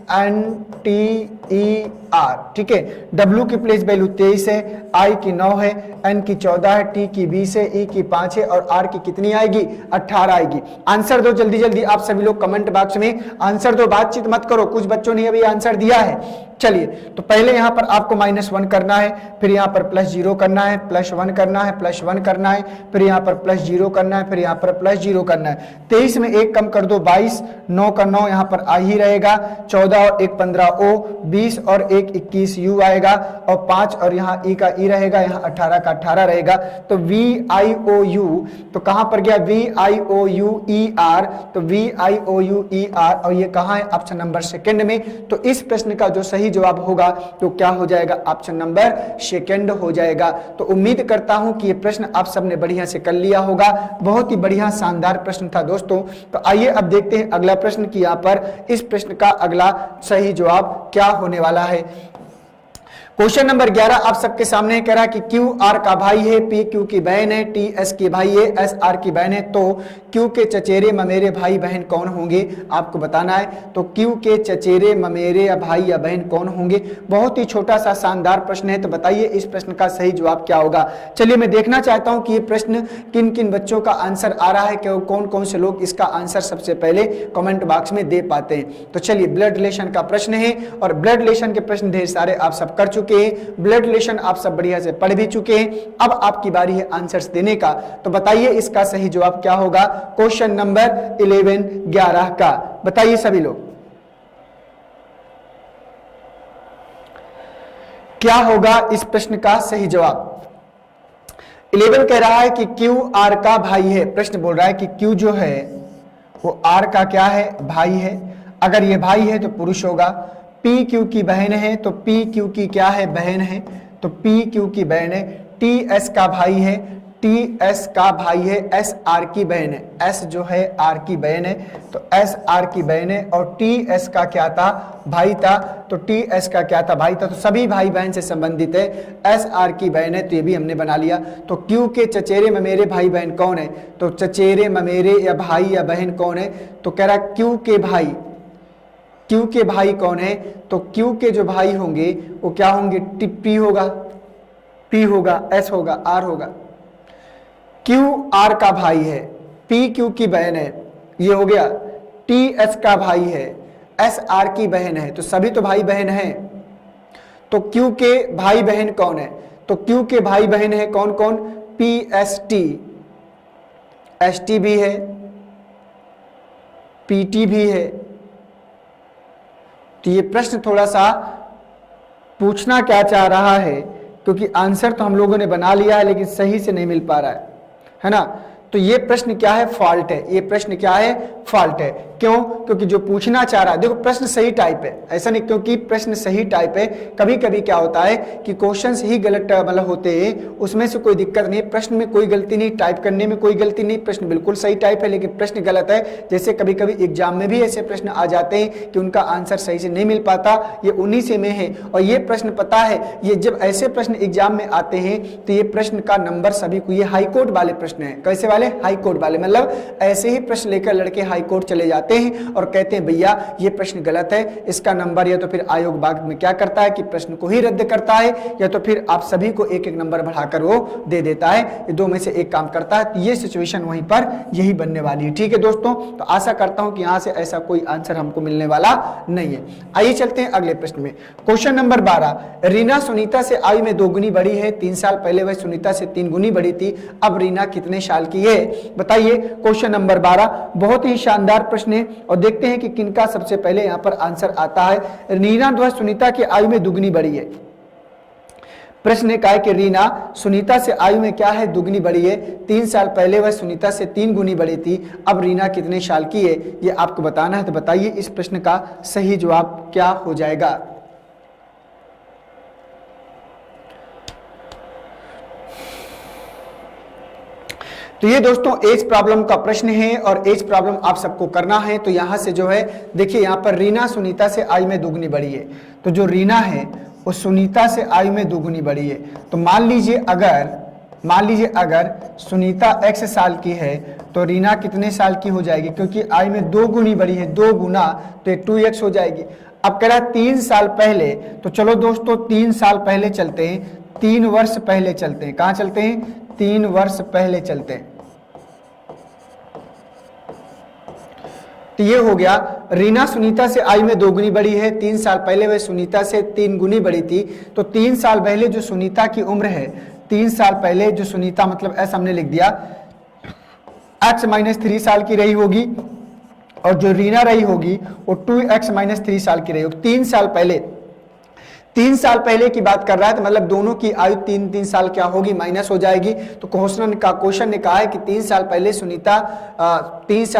WINTER, ठीक है। W की प्लेस वैल्यू 23 है, I की 9 है, N की 14 है, T की 20 है, E की 5 है और R की कितनी आएगी, 18 आएगी। आंसर दो जल्दी जल्दी, आप सभी लोग कमेंट बॉक्स में आंसर दो, बातचीत मत करो। कुछ बच्चों ने अभी आंसर दिया है। चलिए, तो पहले यहां पर आपको -1 करना है, फिर यहां पर +0 करना है, +1 करना है, +1 करना है, फिर यहां पर +0 करना है, फिर यहां पर +0 करना है। 23 में 1 कम कर दो 22, 9 का 9 यहां पर आ ही रहेगा, 14 और 1 15 O, 20 और 1 21 U आएगा और 5 और यहाँ E का E रहेगा, यहाँ 18 का 18 रहेगा। तो VIOU, तो कहां पर गया, VIOUER, तो VIOUER और ये कहां है, ऑप्शन नंबर सेकंड में। तो इस प्रश्न का जो सही जवाब होगा तो क्या हो जाएगा, ऑप्शन नंबर सेकंड हो जाएगा। तो उम्मीद करता हूं कि ये प्रश्न आप सबने बढ़िया से कर लिया होगा। बहुत ही बढ़िया शानदार प्रश्न था दोस्तों। तो आइए अब देखते हैं अगला प्रश्न कि यहाँ पर इस प्रश्न का अगला सही जवाब क्या होने वाला है। क्वेश्चन नंबर 11 आप सबके सामने कह रहा है कि QR का भाई है, PQ की बहन है, TS की भाई है, SR की बहन है। तो Q के चचेरे ममेरे भाई बहन कौन होंगे, आपको बताना है। तो Q के चचेरे ममेरे या भाई या बहन कौन होंगे। बहुत ही छोटा सा शानदार प्रश्न है। तो बताइए इस प्रश्न का सही जवाब क्या होगा। चलिए मैं देखना चाहता हूं कि ये प्रश्न किन किन बच्चों का आंसर आ रहा है, कि कौन कौन से लोग इसका आंसर सबसे पहले कमेंट बॉक्स में दे पाते हैं। तो चलिए, ब्लड रिलेशन का प्रश्न है और ब्लड रिलेशन के प्रश्न ढेर सारे आप सब कर चुके हैं, ब्लड रिलेशन आप सब बढ़िया से पढ़ भी चुके हैं। अब आपकी बारी है आंसर्स देने का। तो बताइए इसका सही जवाब क्या होगा, क्वेश्चन नंबर 11 का। बताइए सभी लोग क्या होगा इस प्रश्न का सही जवाब। 11 कह रहा है कि QR का भाई है। प्रश्न बोल रहा है कि Q जो है वो R का क्या है, भाई है। अगर ये भाई है तो पुरुष होगा। PQ की बहन है तो PQ की क्या है, बहन है। तो PQ की बहन है। TS का भाई है, TS का भाई है, SR की बहन है। S जो है R की बहन है, तो SR की बहन है। और TS का क्या था, भाई था। तो TS का क्या था, भाई था। तो सभी भाई बहन से संबंधित है। SR की बहन है, तो ये भी हमने बना लिया। तो Q के चचेरे ममेरे भाई बहन कौन है, तो चचेरे ममेरे या भाई या बहन कौन है। तो कह रहा Q के भाई, Q के भाई कौन है। तो Q के जो भाई होंगे वो क्या होंगे, P होगा, P होगा, S होगा, R होगा। Q R का भाई है, P Q की बहन है, ये हो गया। T S का भाई है, S R की बहन है। तो सभी तो भाई बहन हैं। तो Q के भाई बहन कौन है, तो क्यू के भाई बहन है कौन कौन, PST, ST भी है, PT भी है। तो ये प्रश्न थोड़ा सा पूछना क्या चाह रहा है, क्योंकि आंसर तो हम लोगों ने बना लिया है लेकिन सही से नहीं मिल पा रहा है ना। तो ये प्रश्न क्या है, फॉल्ट है, ये प्रश्न क्या है, फॉल्ट है। क्यों, क्योंकि जो पूछना चाह रहा है, देखो प्रश्न सही टाइप है, ऐसा नहीं क्योंकि प्रश्न सही टाइप है, कभी कभी क्या होता है कि क्वेश्चंस ही गलत मतलब होते हैं, उसमें से कोई दिक्कत नहीं, प्रश्न में कोई गलती नहीं, टाइप करने में कोई गलती नहीं, प्रश्न बिल्कुल सही टाइप है लेकिन प्रश्न गलत है। जैसे कभी कभी एग्जाम में भी ऐसे प्रश्न आ जाते हैं कि उनका आंसर सही से नहीं मिल पाता, ये उन्हीं से में है। और ये प्रश्न पता है, ये जब ऐसे प्रश्न एग्जाम में आते हैं तो ये प्रश्न का नंबर सभी को, ये हाईकोर्ट वाले प्रश्न है, कैसे वाले, हाईकोर्ट वाले, मतलब ऐसे ही प्रश्न लेकर लड़के हाईकोर्ट चले जाते हैं और कहते हैं भैया ये प्रश्न गलत है, इसका नंबर, या तो फिर आयोग बाद में क्या करता है कि प्रश्न को ही रद्द करता है, या तो फिर आप सभी को एक एक नंबर बढ़ाकर वो दे देता है, ये दो में से एक काम करता है। तो ये सिचुएशन वहीं पर यही बनने वाली है। ठीक है दोस्तों, तो आशा करता हूं कि यहां से ऐसा कोई आंसर हमको मिलने वाला नहीं है। आइए चलते हैं अगले प्रश्न में। क्वेश्चन नंबर 12, रीना सुनीता से आयु में 2 गुनी बड़ी है, 3 साल पहले वह सुनीता से 3 गुनी बड़ी थी, अब रीना कितने साल की है, बताइए। क्वेश्चन नंबर 12 बहुत ही शानदार प्रश्न है और देखते हैं कि किनका सबसे पहले यहां पर आंसर आता है। रीना जो है सुनीता की आयु में दुगनी बड़ी है। प्रश्न ने कहा है कि रीना सुनीता से आयु में क्या है, दुगनी बड़ी है, 3 साल पहले वह सुनीता से 3 गुनी बड़ी थी, अब रीना कितने साल की है, ये आपको बताना है। तो बताइए इस प्रश्न का सही जवाब क्या हो जाएगा। तो ये दोस्तों एज प्रॉब्लम का प्रश्न है और एज प्रॉब्लम आप सबको करना है। तो यहां से जो है देखिए, यहां पर रीना सुनीता से आयु में 2 गुनी बड़ी है, तो जो रीना है वो सुनीता से आयु में 2 गुनी बड़ी है। तो मान लीजिए अगर सुनीता x साल की है तो रीना कितने साल की हो जाएगी, क्योंकि आयु में 2 गुनी बड़ी है, 2 गुना तो 2x हो जाएगी। अब कह रहा 3 साल पहले, तो चलो दोस्तों 3 साल पहले चलते हैं, 3 वर्ष पहले चलते हैं। कहां चलते हैं, 3 वर्ष पहले चलते हैं। तो ये हो गया, रीना सुनीता से आयु में 2 गुनी बड़ी है, 3 साल पहले वह सुनीता से 3 गुनी बड़ी थी। तो 3 साल पहले जो सुनीता की उम्र है, 3 साल पहले जो सुनीता, मतलब ऐसा हमने लिख दिया, x-3 साल की रही होगी और जो रीना रही होगी वो 2x-3 साल की रही होगी। 3 साल पहले की बात कर रहा है, तो मतलब दोनों की आयु 3-3 साल क्या होगी, माइनस हो जाएगी। तो क्वेश्चन ने कहा है कि 3 साल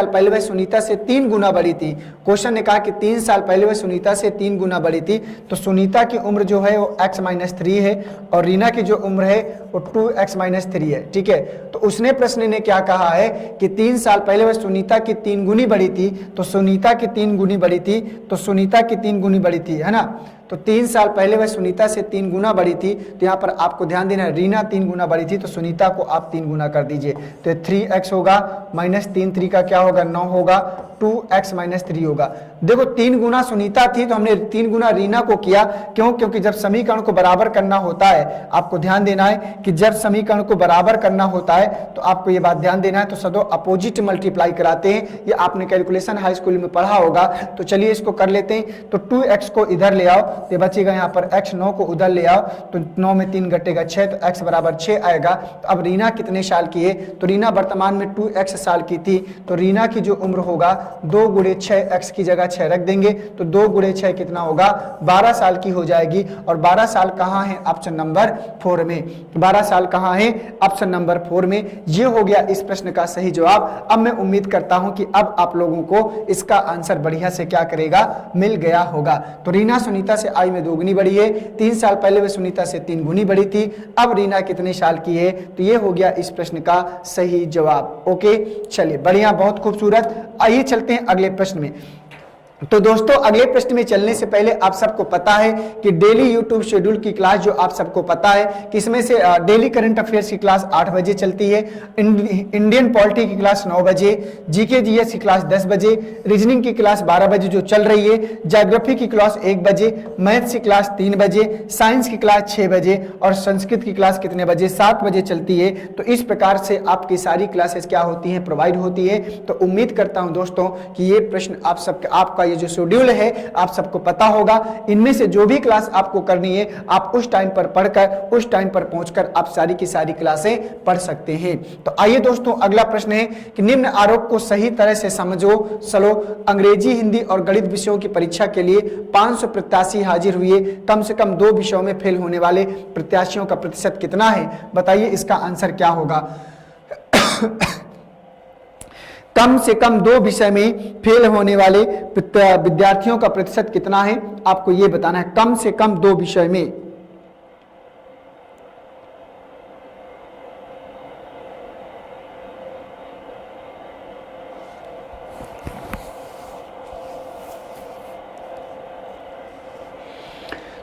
पहले वह सुनीता से 3 गुना बड़ी थी। क्वेश्चन ने कहा कि 3 साल पहले वह सुनीता से 3 गुना बड़ी थी, तो सुनीता की उम्र जो है वो x-3 है और रीना की जो उम्र है वो 2x-3 है। ठीक है, तो उसने प्रश्न ने क्या कहा है कि 3 साल पहले वह सुनीता की 3 गुनी बड़ी थी, तो सुनीता की 3 गुनी बड़ी थी, तो सुनीता की 3 गुनी बड़ी थी, है ना। तो 3 साल पहले वह सुनीता से 3 गुना बड़ी थी, तो यहाँ पर आपको ध्यान देना है, रीना 3 गुना बड़ी थी तो सुनीता को आप 3 गुना कर दीजिए, तो 3x होगा, -3 का क्या होगा, 9 होगा, 2x-3 होगा। देखो 3 गुना सुनीता थी तो हमने 3 गुना रीना को किया, क्यों, क्योंकि जब समीकरण को बराबर करना होता है, आपको ध्यान देना है कि जब समीकरण को बराबर करना होता है तो आपको ये बात ध्यान देना है, तो सदो अपोजिट मल्टीप्लाई कराते हैं, ये आपने कैलकुलेशन हाई स्कूल में पढ़ा होगा। तो चलिए इसको कर लेते हैं। तो 2x को इधर ले आओ, ये बचेगा यहाँ पर x, 9 को उधर ले आओ, तो 9 में 3 घटेगा 6, तो x बराबर 6 आएगा। तो अब रीना कितने साल की है, तो रीना वर्तमान में 2x साल की थी, तो रीना की जो उम्र होगा 2 गुणे 6, x की जगह 6 रख देंगे, तो 2 गुणे 6 कितना होगा, 12 साल की हो जाएगी। और 12 साल कहाँ है, ऑप्शन नंबर 4 में। 12 साल कहाँ है, ऑप्शन नंबर 4 में। ये हो गया इस प्रश्न का सही जवाब। अब मैं उम्मीद करता हूं कि अब आप लोगों को इसका आंसर बढ़िया से क्या करेगा, मिल गया होगा। तो रीना सुनीता से आयु में 2 गुनी बड़ी है, 3 साल पहले वह सुनीता से 3 गुनी बड़ी थी, अब रीना कितने साल की है, तो ये हो गया इस प्रश्न का सही जवाब। ओके, चलिए बढ़िया, बहुत खूबसूरत। आइए चलते हैं अगले प्रश्न में। तो दोस्तों अगले प्रश्न में चलने से पहले आप सबको पता है कि डेली यूट्यूब शेड्यूल की क्लास जो आप सबको पता है कि इसमें से डेली करंट अफेयर्स की क्लास 8 बजे चलती है, इंडियन पॉलिटी की क्लास 9 बजे, जीके जीएस की क्लास 10 बजे, रीजनिंग की क्लास 12 बजे जो चल रही है, ज्योग्राफी की क्लास 1 बजे, मैथ्स की क्लास 3 बजे, साइंस की क्लास 6 बजे और संस्कृत की क्लास कितने बजे, 7 बजे चलती है। तो इस प्रकार से आपकी सारी क्लासेस क्या होती हैं, प्रोवाइड होती है। तो उम्मीद करता हूं दोस्तों कि ये प्रश्न आप सबका, आपका ये ये जो शेड्यूल है आप सबको पता होगा। इनमें से जो भी क्लास आपको करनी है आप उस टाइम पर पढ़कर, उस टाइम पर पहुंचकर आप सारी की सारी क्लासें पढ़ सकते हैं। तो आइए दोस्तों, अगला प्रश्न है कि निम्न आरोप को सही तरह से समझो। चलो, अंग्रेजी, हिंदी और गणित विषयों की परीक्षा के लिए 500 प्रत्याशी हाजिर हुए, कम से कम 2 विषयों में फेल होने वाले प्रत्याशियों का प्रतिशत कितना है? बताइए इसका आंसर क्या होगा। कम से कम 2 विषय में फेल होने वाले विद्यार्थियों का प्रतिशत कितना है, आपको यह बताना है। कम से कम 2 विषय में।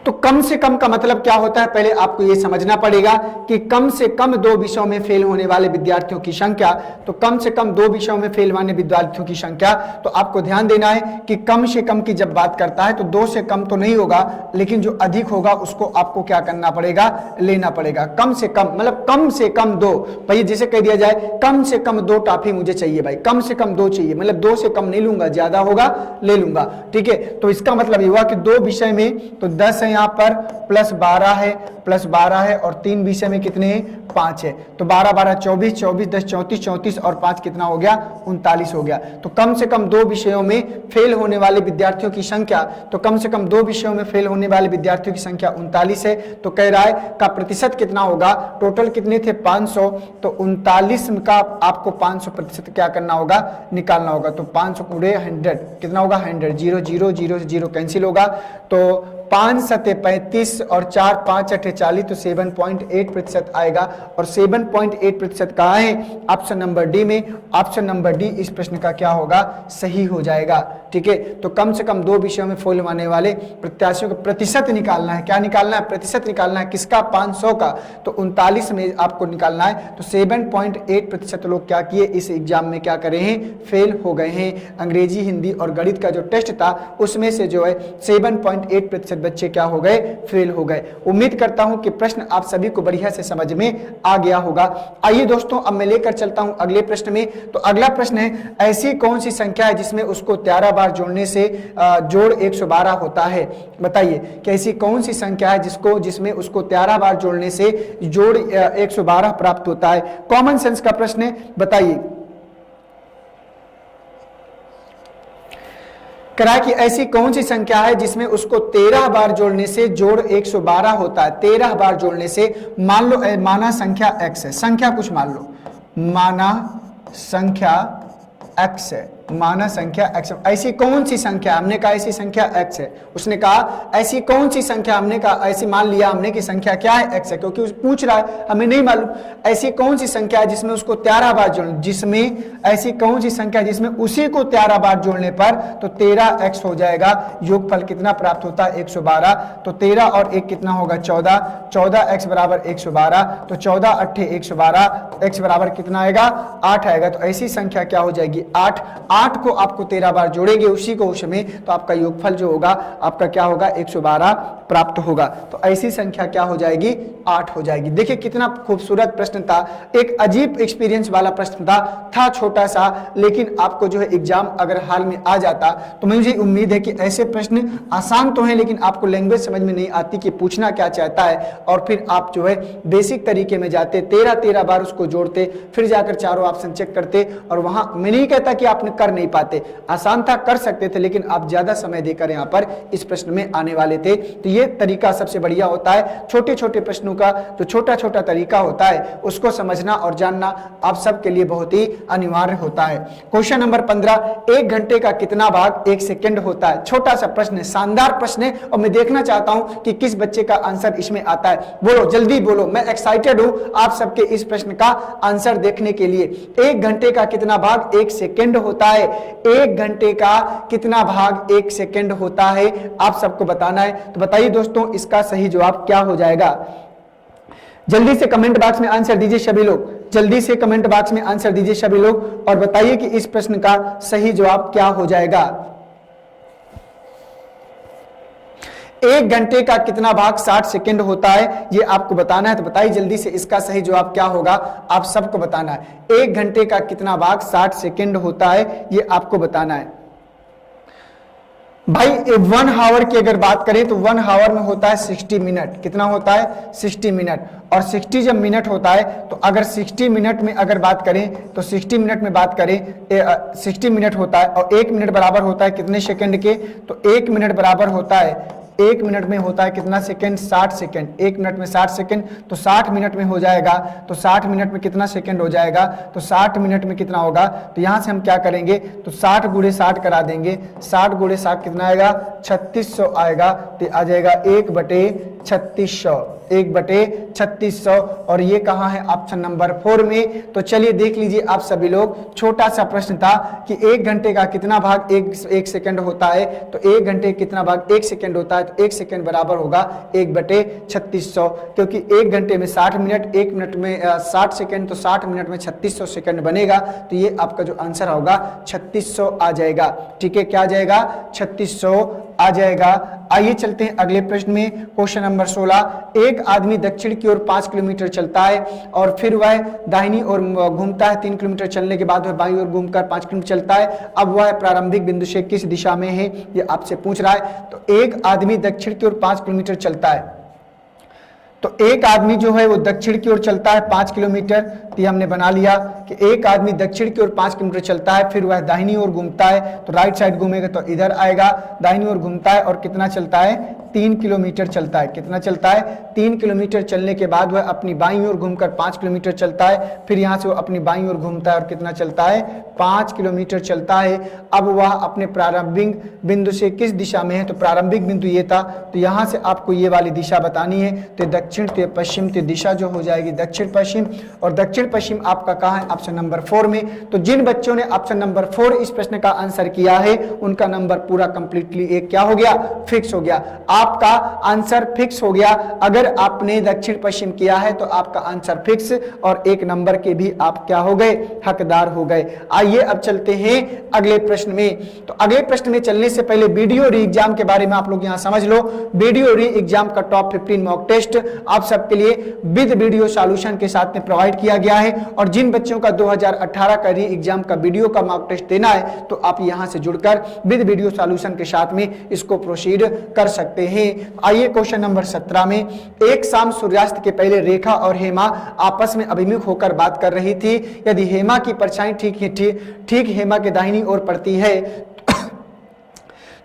तो कम से कम का मतलब क्या होता है, पहले आपको यह समझना पड़ेगा कि कम से कम 2 विषयों में फेल होने वाले विद्यार्थियों की संख्या। तो कम से कम 2 विषयों में फेल होने विद्यार्थियों की संख्या, तो आपको ध्यान देना है कि कम से कम की जब बात करता है तो 2 से कम तो नहीं होगा, लेकिन जो अधिक होगा उसको आपको क्या करना पड़ेगा, लेना पड़ेगा। कम से कम मतलब कम से कम 2, भाई जैसे कह दिया जाए कम से कम 2 टॉफी मुझे चाहिए, भाई कम से कम 2 चाहिए, मतलब 2 से कम नहीं लूंगा, ज्यादा होगा ले लूंगा, ठीक है। तो इसका मतलब ये हुआ कि 2 विषय में तो 10 है यहाँ पर, प्लस 12 है, प्लस 12 है, और 3 विषय में कितने हैं, 5 है। तो 12 12 24, 24 10 34, 34 और 5 कितना हो गया, 39 हो गया। तो कम से कम 2 विषयों में फेल होने वाले विद्यार्थियों की संख्या, तो कम से कम 2 विषयों में फेल होने वाले विद्यार्थियों की संख्या 39 है। तो कह रहा है का प्रतिशत कितना होगा, टोटल कितने थे 500, तो 39 का आपको 500 प्रतिशत क्या करना होगा, निकालना होगा। तो 500 पूरे 100 कितना होगा, 100, 0 0 0 0 कैंसिल होगा। तो 5 सते 35 और 4 5 अठे 40, तो 7.8% आएगा। और 7.8% कहाँ है, ऑप्शन नंबर डी में। ऑप्शन नंबर डी इस प्रश्न का क्या होगा, सही हो जाएगा, ठीक है। तो कम से कम 2 विषयों में फेल होने वाले प्रत्याशियों का प्रतिशत निकालना है। क्या निकालना है, प्रतिशत निकालना है, किसका, 500 का। तो 39 में आपको निकालना है। तो 7.8% लोग क्या किए, इस एग्जाम में क्या करे हैं, फेल हो गए हैं। अंग्रेजी, हिंदी और गणित का जो टेस्ट था उसमें से जो है 7.8% बच्चे क्या हो गए, फेल हो गए। उम्मीद करता हूं कि प्रश्न आप सभी को बढ़िया से समझ में आ गया होगा। आइए दोस्तों, अब मैं लेकर चलता हूं अगले प्रश्न में। तो अगला प्रश्न है, ऐसी कौन सी संख्या है जिसमें उसको 13 बार जोड़ने से जोड़ 112 होता है? बताइए कि ऐसी कौन सी संख्या है जिसमें उसको 13 बार जोड़ने से जोड़ 112 प्राप्त होता है? कॉमन सेंस का प्रश्न है, बताइए। करा कि ऐसी कौन सी संख्या है जिसमें उसको 13 बार जोड़ने से जोड़ 112 होता है? 13 बार जोड़ने से, मान लो माना संख्या x है, संख्या कुछ मान लो, माना संख्या x है, माना संख्या x। ऐसी कौन सी संख्या, हमने कहा ऐसी संख्या x है, उसने कहा ऐसी कौन सी संख्या, हमने कहा ऐसी मान लिया हमने कि संख्या क्या है, x है, क्योंकि पूछ रहा है, हमें नहीं मालूम। ऐसी कौन सी संख्या है जिसमें उसको 13 बार जोड़ने, जिसमें ऐसी कौन सी संख्या जिसमें उसी को 13 बार जोड़ने पर तो 13x हो जाएगा। योगफल कितना प्राप्त होता है, 112। तो 13 और 1 कितना होगा, 14, 14x बराबर 112। तो 14 अट्ठे 112, x बराबर कितना आएगा, 8 आएगा। तो ऐसी संख्या क्या हो जाएगी, 8। 8 को आपको 13 बार जोड़ेंगे उसी को उसमें, तो आपका योगफल जो होगा आपका क्या होगा, 112 प्राप्त होगा। तो ऐसी संख्या क्या हो जाएगी, 8 हो जाएगी। देखिए कितना खूबसूरत प्रश्न था, एक अजीब एक्सपीरियंस वाला प्रश्न था छोटा सा, लेकिन आपको जो है एग्जाम अगर हाल में आ जाता तो मुझे उम्मीद है कि ऐसे प्रश्न आसान तो हैं लेकिन आपको लैंग्वेज समझ में नहीं आती कि पूछना क्या चाहता है, और फिर आप जो है बेसिक तरीके में जाते, 13 बार उसको जोड़ते, फिर जाकर चारों ऑप्शन चेक करते। और वहां मैं नहीं कहता कि आपने कर नहीं पाते, आसान था, कर सकते थे, लेकिन आप ज्यादा समय देकर यहाँ पर इस प्रश्न में आने वाले थे। तो ये तरीका सबसे बढ़िया होता है, छोटे छोटे प्रश्नों का जो छोटा छोटा तरीका होता है उसको समझना और जानना आप सबके लिए बहुत ही अनिवार्य होता है। क्वेश्चन नंबर 15, 1 घंटे का कितना भाग 1 सेकंड होता है? छोटा सा प्रश्न है, शानदार प्रश्न है, और मैं देखना चाहता हूं कि किस बच्चे का आंसर इसमें आता है। बोलो, जल्दी बोलो, मैं एक्साइटेड हूं आप सबके इस प्रश्न का आंसर देखने के लिए। 1 घंटे का कितना भाग 1 सेकंड होता है? 1 घंटे का कितना भाग 1 सेकंड होता है, आप सबको बताना है। तो बताइए दोस्तों, इसका सही जवाब क्या हो जाएगा? जल्दी से कमेंट बॉक्स में आंसर दीजिए सभी लोग, जल्दी से कमेंट बॉक्स में आंसर दीजिए सभी लोग, और बताइए कि इस प्रश्न का सही जवाब क्या हो जाएगा। 1 घंटे का कितना भाग 60 सेकंड होता है, ये आपको बताना है। तो बताइए जल्दी से इसका सही जवाब क्या होगा, आप सबको बताना है। 1 घंटे का कितना भाग 60 सेकंड होता है, ये आपको बताना है। भाई 1 आवर की अगर बात करें तो 1 आवर में होता है 60 मिनट। कितना होता है? 60 मिनट। और 60 जब मिनट होता है तो अगर 60 मिनट में अगर बात करें तो 60 मिनट में बात करें 60 मिनट होता है और 1 मिनट बराबर होता है कितने सेकंड के? तो 1 मिनट बराबर होता है, 1 मिनट में होता है कितना सेकंड? 60 सेकंड। 1 मिनट में 60 सेकंड, तो 60 मिनट में हो जाएगा। तो 60 मिनट में कितना सेकंड हो जाएगा? तो 60 मिनट में कितना होगा? तो यहां से हम क्या करेंगे? तो 60 गुणे 60 करा देंगे। 60 गुणे 60 कितना आएगा? 3600 आएगा। तो आ जाएगा 1/3600, 1/3600। और ये कहाँ है? ऑप्शन नंबर 4 में। तो चलिए देख लीजिए आप सभी लोग, छोटा सा प्रश्न था कि 1 घंटे का कितना भाग 1 सेकंड होता है? तो 1 घंटे कितना भाग 1 सेकंड होता है? तो 1 सेकंड बराबर होगा 1/3600, क्योंकि 1 घंटे में 60 मिनट, 1 मिनट में 60 सेकंड, तो 60 मिनट में 3600 सेकंड बनेगा। तो ये आपका जो आंसर होगा 3600 आ जाएगा। ठीक है, क्या आ जाएगा? 3600 आ जाएगा। आइए चलते हैं अगले प्रश्न में। Question number 16। एक आदमी दक्षिण की ओर 5 किलोमीटर चलता है और फिर वह दाहिनी ओर घूमता है। 3 किलोमीटर चलने के बाद वह बाईं ओर घूमकर 5 किलोमीटर चलता है। अब वह प्रारंभिक बिंदु से किस दिशा में है, ये आपसे पूछ रहा है। तो एक आदमी दक्षिण की ओर 5 किलोमीटर चलता है, तो एक आदमी जो है वो दक्षिण की ओर चलता है 5 किलोमीटर। तो ये हमने बना लिया कि एक आदमी दक्षिण की ओर 5 किलोमीटर चलता है, फिर वह दाहिनी ओर घूमता है। तो राइट साइड घूमेगा तो इधर आएगा, दाहिनी ओर घूमता है और कितना चलता है? 3 किलोमीटर चलता है। कितना चलता है? 3 किलोमीटर चलने के बाद वह अपनी बाईं ओर घूमकर 5 किलोमीटर चलता है। फिर यहाँ से वो अपनी बाईं ओर घूमता है और कितना चलता है? 5 किलोमीटर चलता है। अब वह अपने प्रारंभिक बिंदु से किस दिशा में है? तो प्रारंभिक बिंदु ये था, तो यहाँ से आपको ये वाली दिशा बतानी है। तो दक्षिण, तो पश्चिम, तो दिशा जो हो जाएगी दक्षिण पश्चिम। और दक्षिण पश्चिम आपका कहाँ है? ऑप्शन नंबर 4 में। तो जिन बच्चों ने ऑप्शन नंबर 4 इस प्रश्न का आंसर किया है उनका नंबर पूरा कंप्लीटली एक क्या हो गया? फिक्स हो गया। आपका आंसर फिक्स हो गया। अगर आपने दक्षिण पश्चिम किया है तो आपका आंसर फिक्स, और 1 नंबर के भी आप क्या हो गए? हकदार हो गए। आइए अब चलते हैं अगले प्रश्न में। तो अगले प्रश्न में चलने से पहले वीडियो री एग्जाम के बारे में आप लोग यहां समझ लो। वीडियो री एग्जाम का टॉप 15 मॉक टेस्ट आप सबके लिए विद वीडियो सॉल्यूशन के साथ में प्रोवाइड किया गया है। और जिन बच्चों का 2018 का री एग्जाम का वीडियो का मॉक टेस्ट देना है तो आप यहां से जुड़कर विद वीडियो सॉल्यूशन के साथ में इसको प्रोसीड कर सकते हैं। आइए क्वेश्चन नंबर 17 में। एक शाम सूर्यास्त के पहले रेखा और हेमा आपस में अभिमुख होकर बात कर रही थी। यदि हेमा की परछाई ठीक हेमा के दाहिनी ओर पड़ती है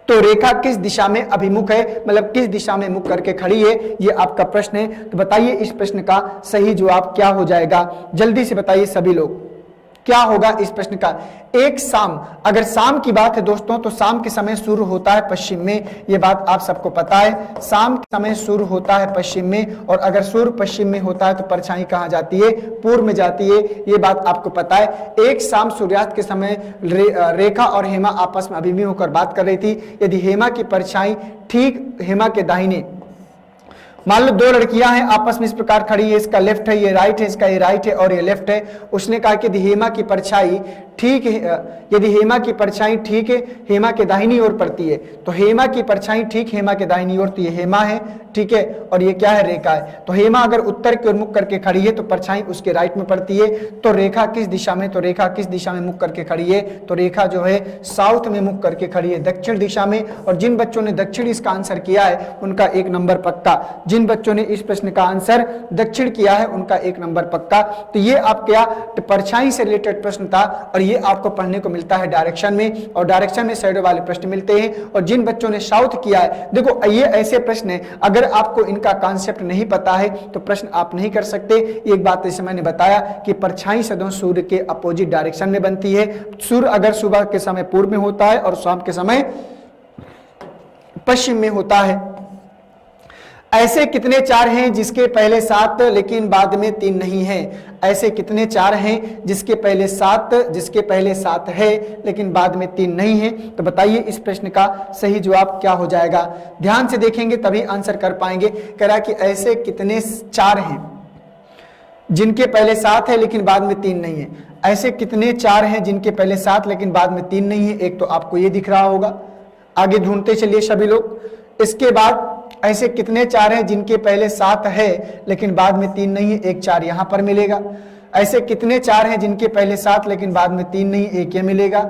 तो रेखा किस दिशा में अभिमुख है, मतलब किस दिशा में मुख करके खड़ी है, ये आपका प्रश्न है। तो बताइए इस प्रश्न का सही जवाब क्या हो जाएगा? जल्दी से बताइए सभी लोग, क्या होगा इस प्रश्न का? एक शाम, अगर शाम की बात है दोस्तों तो शाम के समय सूर्य होता है पश्चिम में, ये बात आप सबको पता है। शाम के समय सूर्य होता है पश्चिम में, और अगर सूर्य पश्चिम में होता है तो परछाई कहाँ जाती है? पूर्व में जाती है, ये बात आपको पता है। एक शाम सूर्यास्त के समय रेखा और हेमा आपस में अभिमुख होकर बात कर रही थी। यदि हेमा की परछाई ठीक हेमा के दाहिने, मान लो 2 लड़कियां हैं आपस में इस प्रकार खड़ी है, इसका लेफ्ट है, ये राइट है, इसका ये राइट है और ये लेफ्ट है। उसने कहा कि यदि हेमा की परछाई ठीक है, यदि हेमा की परछाई ठीक है हेमा के दाहिनी ओर पड़ती है, तो हेमा की परछाई ठीक हेमा के दाहिनी ओर, तो ये हेमा है, ठीक है, और ये क्या है? रेखा है। तो हेमा अगर उत्तर की ओर मुख करके खड़ी है तो परछाई उसके राइट में पड़ती है। तो रेखा किस दिशा में? तो रेखा किस दिशा में मुख करके खड़ी है? तो रेखा जो है साउथ में मुख करके खड़ी है, दक्षिण दिशा में। और जिन बच्चों ने दक्षिण इसका आंसर किया है उनका 1 नंबर पक्का। जिन बच्चों ने इस प्रश्न का आंसर दक्षिण किया है उनका 1 नंबर पक्का। तो ये आपका परछाई से रिलेटेड प्रश्न था, और ये आपको पढ़ने को मिलता है डायरेक्शन में, और डायरेक्शन में शैडो वाले प्रश्न मिलते हैं। और जिन बच्चों ने साउथ किया है, देखो ये ऐसे प्रश्न है अगर आपको इनका कॉन्सेप्ट नहीं पता है तो प्रश्न आप नहीं कर सकते। एक बात जैसे मैंने बताया कि परछाई सदैव सूर्य के अपोजिट डायरेक्शन में बनती है। सूर्य अगर सुबह के समय पूर्व में होता है और शाम के समय पश्चिम में होता है। ऐसे कितने 4 हैं जिसके पहले 7 लेकिन बाद में 3 नहीं है? ऐसे कितने 4 हैं जिसके पहले 7 है लेकिन बाद में 3 नहीं है? तो बताइए इस प्रश्न का सही जवाब क्या हो जाएगा? ध्यान से देखेंगे तभी आंसर कर पाएंगे। कह रहा कि ऐसे कितने 4 हैं जिनके पहले 7 है लेकिन बाद में 3 नहीं है? ऐसे कितने 4 हैं जिनके पहले 7 लेकिन बाद में 3 नहीं है? एक तो आपको ये दिख रहा होगा, आगे ढूंढते चलिए सभी लोग। इसके बाद ऐसे कितने 4 हैं जिनके पहले 7 है लेकिन बाद में 3 नहीं है? एक 4 यहां पर मिलेगा। ऐसे कितने 4 हैं जिनके पहले 7 लेकिन बाद में 3 नहीं? एक ये मिलेगा।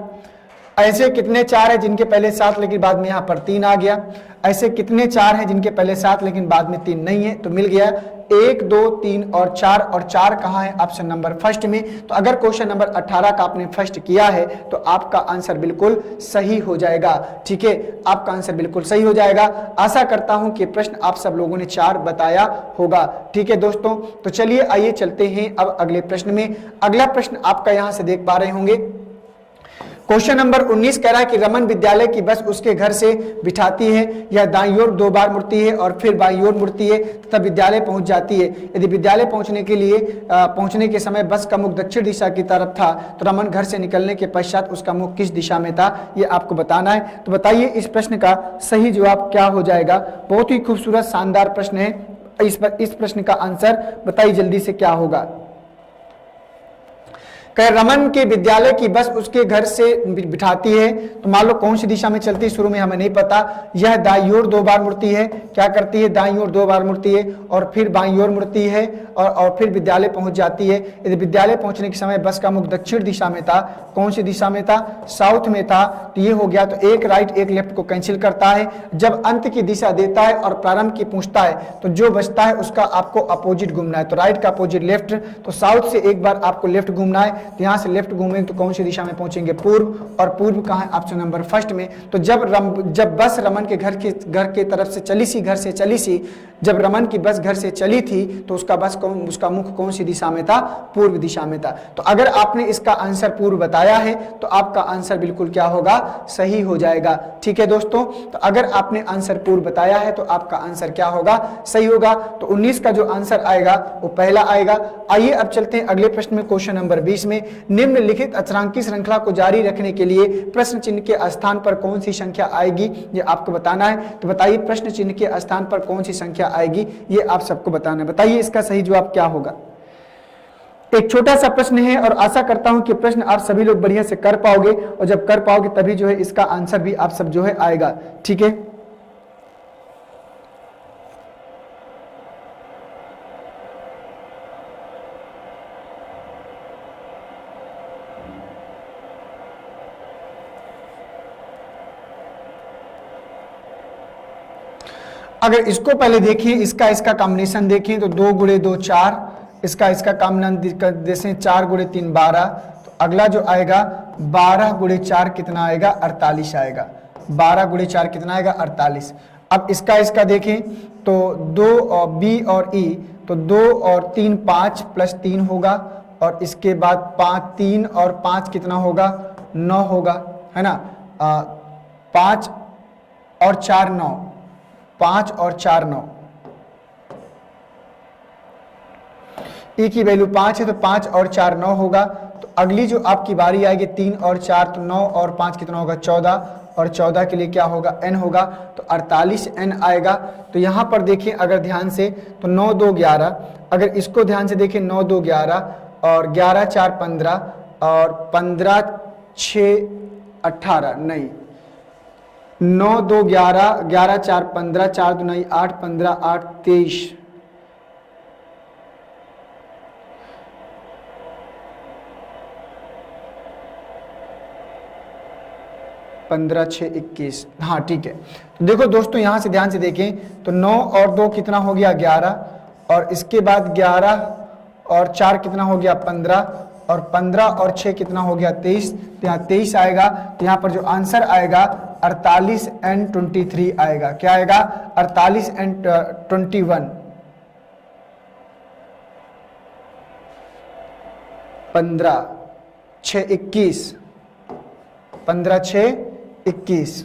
ऐसे कितने 4 हैं जिनके पहले 7 लेकिन बाद में यहाँ पर 3 आ गया। ऐसे कितने 4 हैं जिनके पहले 7 लेकिन बाद में 3 नहीं है, तो मिल गया 1 2 3 और 4 कहाँ है? ऑप्शन नंबर फर्स्ट में। तो अगर क्वेश्चन नंबर 18 का आपने फर्स्ट किया है तो आपका आंसर बिल्कुल सही हो जाएगा। ठीक है, आपका आंसर बिल्कुल सही हो जाएगा। आशा करता हूं कि प्रश्न आप सब लोगों ने 4 बताया होगा। ठीक है दोस्तों, तो चलिए आइए चलते हैं अब अगले प्रश्न में। अगला प्रश्न आपका यहां से देख पा रहे होंगे, क्वेश्चन नंबर 19 कह रहा है कि रमन विद्यालय की बस उसके घर से बिठाती है, यह दाईं ओर 2 बार मुड़ती है और फिर बाईं ओर मुड़ती है तथा विद्यालय पहुंच जाती है। यदि विद्यालय पहुंचने के समय बस का मुख दक्षिण दिशा की तरफ था तो रमन घर से निकलने के पश्चात उसका मुख किस दिशा में था, ये आपको बताना है। तो बताइए इस प्रश्न का सही जवाब क्या हो जाएगा। बहुत ही खूबसूरत शानदार प्रश्न है। इस प्रश्न का आंसर बताइए जल्दी से क्या होगा। रमन के विद्यालय की बस उसके घर से बिठाती है, तो मान लो कौन सी दिशा में चलती है शुरू में हमें नहीं पता। यह दाईं ओर 2 बार मुड़ती है, क्या करती है? दाईं ओर 2 बार मुड़ती है और फिर बाईं ओर मुड़ती है और फिर विद्यालय पहुंच जाती है। यदि विद्यालय पहुंचने के समय बस का मुख दक्षिण दिशा में था, कौन सी दिशा में था? साउथ में था, तो ये हो गया। तो एक राइट एक लेफ्ट को कैंसिल करता है। जब अंत की दिशा देता है और प्रारंभ की पूछता है तो जो बचता है उसका आपको अपोजिट घूमना है। तो राइट का अपोजिट लेफ्ट, तो साउथ से एक बार आपको लेफ्ट घूमना है। तो यहाँ से लेफ्ट घूमेंगे तो कौन सी दिशा में पहुंचेंगे? पूर्व, और पूर्व कहाँ है? ऑप्शन नंबर फर्स्ट में। तो जब बस रमन के घर के तरफ से चली सी, जब रमन की बस घर से चली थी तो उसका मुख कौन सी दिशा में था? पूर्व दिशा में था। तो अगर आपने इसका आंसर पूर्व बताया है तो आपका आंसर बिल्कुल क्या होगा? सही हो जाएगा। ठीक है दोस्तों, तो अगर आपने आंसर पूर्व बताया है तो आपका आंसर क्या होगा? सही होगा। तो 19 का जो आंसर आएगा वो पहला आएगा। आइए अब चलते हैं अगले प्रश्न में, क्वेश्चन नंबर 20 में। निम्नलिखित अचरांकी श्रृंखला को जारी रखने के लिए प्रश्न चिन्ह के स्थान पर कौन सी संख्या आएगी, ये आपको बताना है। तो बताइए प्रश्न चिन्ह के स्थान पर कौन सी संख्या आएगी, ये आप सबको बताना है। बताइए इसका सही जवाब क्या होगा। एक छोटा सा प्रश्न है और आशा करता हूं कि प्रश्न आप सभी लोग बढ़िया से कर पाओगे, और जब कर पाओगे तभी जो है इसका आंसर भी आप सब जो है आएगा। ठीक है, अगर इसको पहले देखिए, इसका कॉम्बिनेशन देखें तो 2 × 2 4, इसका कॉम्बिनेशन जैसे 4 × 3 12। तो अगला जो आएगा 12 × 4 कितना आएगा? 48 आएगा। 12 × 4 कितना आएगा? 48। अब इसका देखें तो 2 और बी और ई, तो 2 और 3 5 + 3 होगा, और इसके बाद 3 और 5 कितना होगा? 9 होगा, है ना। 5 और 4 9, 5 और 4 9। ई की वैल्यू 5 है तो 5 और 4 9 होगा। तो अगली जो आपकी बारी आएगी 3 और 4, तो 9 और 5 कितना होगा? 14, और 14 के लिए क्या होगा? n होगा, तो 48 n आएगा। तो यहाँ पर देखिए अगर ध्यान से, तो 9 2 11, अगर इसको ध्यान से देखें 9 2 11 और 11 4 15 और 15 6 18, नहीं 9 2 11, 11 4 15, 4 2 9 8, 15 8 23, 15 6 21। हाँ ठीक है, तो देखो दोस्तों यहाँ से ध्यान से देखें तो 9 और 2 कितना हो गया? 11, और इसके बाद 11 और 4 कितना हो गया? 15, और 15 और 6 कितना हो गया? 23। तो यहाँ 23 आएगा। तो यहाँ पर जो आंसर आएगा 48 n 23 आएगा। क्या आएगा? 48 n 21। 15 6 21, 15 6 21,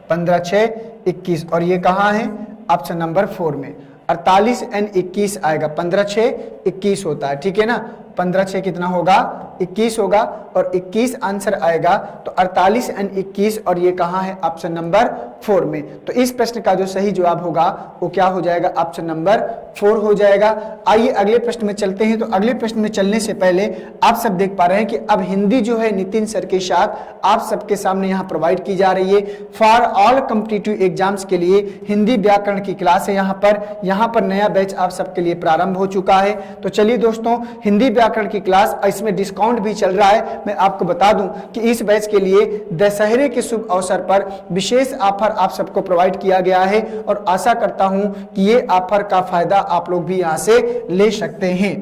15 6 21, और ये कहाँ है? ऑप्शन नंबर 4 में। 48 n 21 आएगा। 15 6 21 होता है, ठीक है ना। 15 6 कितना होगा? 21 होगा, और 21 आंसर आएगा। तो 48 n 21, और ये कहाँ है? ऑप्शन नंबर 4 में। तो इस प्रश्न का जो सही जवाब होगा वो क्या हो जाएगा? ऑप्शन नंबर 4 हो जाएगा। आइए अगले प्रश्न में चलते हैं। तो अगले प्रश्न में चलने से पहले आप सब देख पा रहे हैं कि अब हिंदी जो है नितिन सर के साथ आप सबके सामने यहाँ प्रोवाइड की जा रही है फॉर ऑल कॉम्पिटिटिव एग्जाम्स के लिए। हिंदी व्याकरण की क्लास है यहाँ पर नया बैच आप सबके लिए प्रारंभ हो चुका है। तो चलिए दोस्तों, हिंदी व्याकरण की क्लास, इसमें डिस्काउंट भी चल रहा है। मैं आपको बता दूं कि इस बैच के लिए दशहरे के शुभ अवसर पर विशेष ऑफर आप सबको प्रोवाइड किया गया है और आशा करता हूं कि ये ऑफर का फायदा आप लोग भी यहां से ले सकते हैं।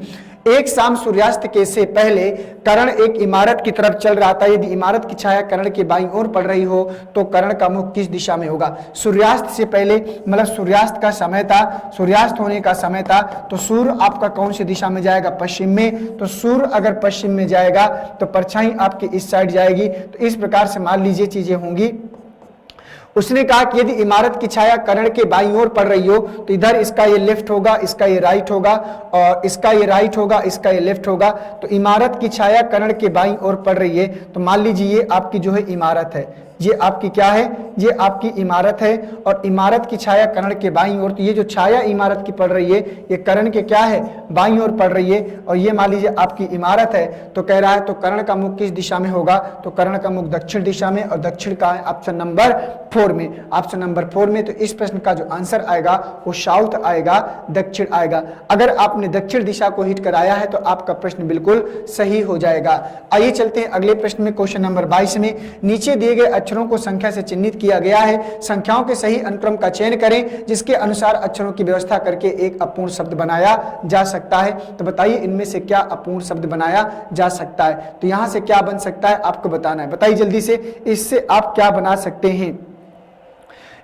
एक शाम सूर्यास्त के से पहले कर्ण एक इमारत की तरफ चल रहा था। यदि इमारत की छाया कर्ण के बाईं ओर पड़ रही हो तो कर्ण का मुख किस दिशा में होगा? सूर्यास्त से पहले मतलब सूर्यास्त का समय था, सूर्यास्त होने का समय था, तो सूर्य आपका कौन सी दिशा में जाएगा? पश्चिम में। तो सूर्य अगर पश्चिम में जाएगा तो परछाई आपकी इस साइड जाएगी। तो इस प्रकार से मान लीजिए चीजें होंगी। उसने कहा कि यदि इमारत की छाया कर्ण के बाईं ओर पड़ रही हो तो इधर इसका ये लेफ्ट होगा, इसका ये राइट होगा, और इसका ये राइट होगा, इसका ये लेफ्ट होगा। तो इमारत की छाया कर्ण के बाईं ओर पड़ रही है तो मान लीजिए ये आपकी जो है इमारत है, ये आपकी क्या है? ये आपकी इमारत है और इमारत की छाया कर्ण के बाईं ओर। तो ये जो छाया इमारत की पड़ रही है ये कर्ण के क्या है? बाईं ओर पड़ रही है और ये मान लीजिए आपकी इमारत है। तो कह रहा है तो कर्ण का मुख किस दिशा में होगा? तो कर्ण का मुख दक्षिण दिशा में, और दक्षिण का है ऑप्शन नंबर 4 में। ऑप्शन नंबर 4 में। तो इस प्रश्न का जो आंसर आएगा वो साउथ आएगा, दक्षिण आएगा। अगर आपने दक्षिण दिशा को हिट कराया है तो आपका प्रश्न बिल्कुल सही हो जाएगा। आइए चलते हैं अगले प्रश्न में, क्वेश्चन नंबर 22 में। नीचे दिए गए अक्षरों को संख्या से चिन्हित किया गया है। संख्याओं के सही अनुक्रम का चयन करें जिसके अनुसार अक्षरों की व्यवस्था करके एक अपूर्ण शब्द बनाया जा सकता है। तो बताइए इनमें से क्या अपूर्ण शब्द बनाया जा सकता है? तो यहां से क्या बन सकता है आपको बताना है। बताइए जल्दी से, इससे आप क्या बना सकते हैं?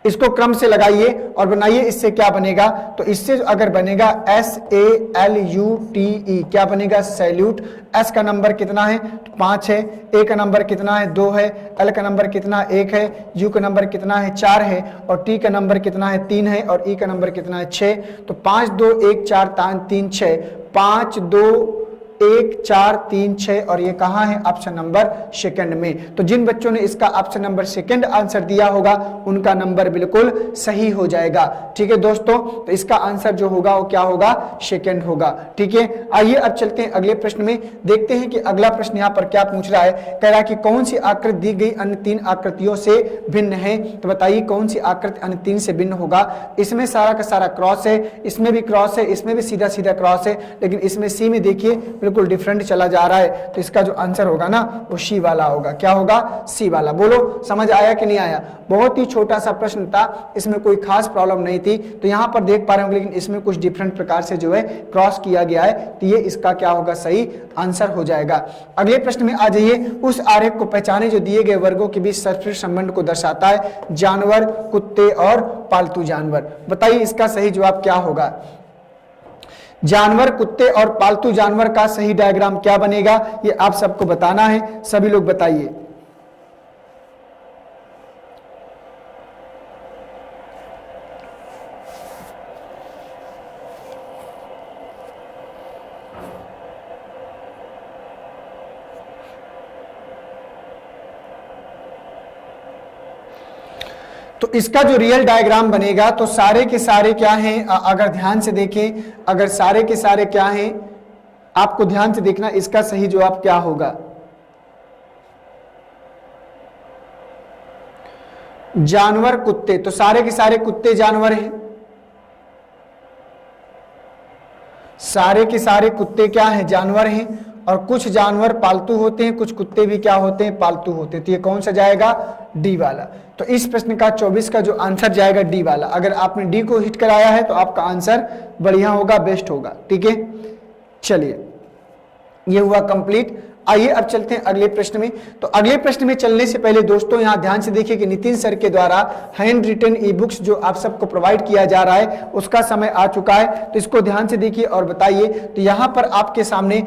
इसको क्रम से लगाइए और बनाइए। इससे क्या बनेगा? तो इससे अगर बनेगा SALUTE, क्या बनेगा? सैल्यूट। S का नंबर कितना है? 5 है। A का नंबर कितना है? 2 है। L का नंबर कितना? 1 है। U का नंबर कितना है? 4 है। और T का नंबर कितना है? 3 है। और E का नंबर कितना है? 6। तो 5 2 1 4 3 6, 5 2 1 4 3 6, और ये कहाँ है? ऑप्शन नंबर सेकंड में। तो जिन बच्चों ने इसका ऑप्शन नंबर सेकंड आंसर दिया होगा उनका नंबर बिल्कुल सही हो जाएगा। ठीक है दोस्तों, तो इसका आंसर जो होगा वो क्या होगा? सेकंड होगा। ठीक है, आइए अब चलते हैं अगले प्रश्न में। देखते हैं कि अगला प्रश्न यहाँ पर क्या पूछ रहा है। कह रहा है कि कौन सी आकृति दी गई अन्य 3 आकृतियों से भिन्न है? तो बताइए कौन सी आकृति अन्य 3 से भिन्न होगा? इसमें सारा का सारा क्रॉस है, इसमें भी क्रॉस है, इसमें भी सीधा सीधा क्रॉस है, लेकिन इसमें सी में देखिए बिल्कुल डिफरेंट चला जा रहा है। तो इसका जो आंसर होगा ना वो सी वाला होगा। क्या होगा? सी वाला। बोलो समझ आया कि नहीं आया? बहुत ही छोटा सा प्रश्न था, इसमें कोई खास प्रॉब्लम नहीं थी। तो यहाँ पर देख पा रहे होंगे, लेकिन इसमें कुछ डिफरेंट प्रकार से जो है क्रॉस किया गया है। तो ये इसका क्या होगा? सही आंसर हो जाएगा। अगले प्रश्न में आ जाइए। उस आरेख को पहचाने जो दिए गए वर्गों के बीच सर्वश्रेष्ठ संबंध को दर्शाता है। जानवर, कुत्ते और पालतू जानवर। बताइए इसका सही जवाब क्या होगा? जानवर, कुत्ते और पालतू जानवर का सही डायग्राम क्या बनेगा? ये आप सबको बताना है। सभी लोग बताइए। तो इसका जो रियल डायग्राम बनेगा तो सारे के सारे क्या हैं? अगर ध्यान से देखें, अगर सारे के सारे क्या हैं, आपको ध्यान से देखना, इसका सही जवाब क्या होगा? जानवर, कुत्ते। तो सारे के सारे कुत्ते जानवर हैं, सारे के सारे कुत्ते क्या हैं? जानवर हैं। और कुछ जानवर पालतू होते हैं, कुछ कुत्ते भी क्या होते हैं? पालतू होते हैं। तो ये कौन सा जाएगा? डी वाला। तो इस प्रश्न का 24 का जो आंसर जाएगा डी वाला। अगर आपने डी को हिट कराया है तो आपका आंसर बढ़िया होगा, बेस्ट होगा। ठीक है, चलिए ये हुआ कंप्लीट। आइए अब चलते हैं अगले प्रश्न में। तो अगले प्रश्न में चलने से पहले दोस्तों यहाँ ध्यान से देखिए कि नितिन सर के द्वारा हैंड रिटन ई बुक्स जो आप सबको प्रोवाइड किया जा रहा है उसका समय आ चुका है। तो इसको ध्यान से देखिए और बताइए। तो यहाँ पर आपके सामने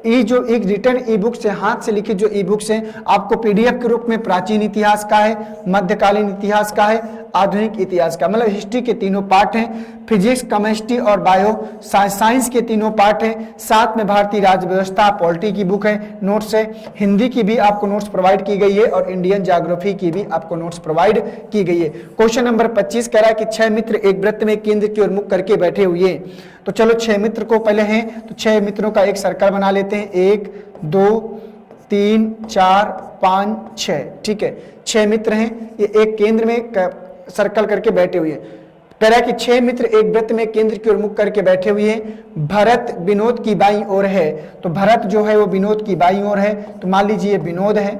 ये जो एक रिटन ई बुक्स है, हाथ से लिखित जो ई बुक्स हैं, आपको पीडीएफ के रूप में प्राचीन इतिहास का है, मध्यकालीन इतिहास का है, आधुनिक इतिहास का, मतलब हिस्ट्री के तीनों पार्ट हैं, फिजिक्स, केमिस्ट्री और बायो साइंस के तीनों पार्ट हैं। साथ में भारतीय राज्य व्यवस्था पॉलिटी की बुक है, नोट्स है, हिंदी की भी आपको नोट्स प्रोवाइड की गई है और इंडियन ज्योग्राफी की भी आपको नोट्स प्रोवाइड की गई है। क्वेश्चन नंबर 25 कह रहा है कि 6 मित्र एक वृत्त में केंद्र की ओर मुख करके बैठे हुए। तो चलो 6 मित्र को पहले हैं तो 6 मित्रों का एक सर्कल बना लेते हैं। 1 2 3 4 5 6। ठीक है, 6 मित्र हैं, ये एक केंद्र में सर्कल करके बैठे हुए हैं। कह रहा है कि 6 मित्र एक वृत्त में केंद्र की ओर मुख करके बैठे हुए हैं। भरत विनोद की बाईं ओर है, तो भरत जो है वो विनोद की बाईं ओर है, तो मान लीजिए विनोद है,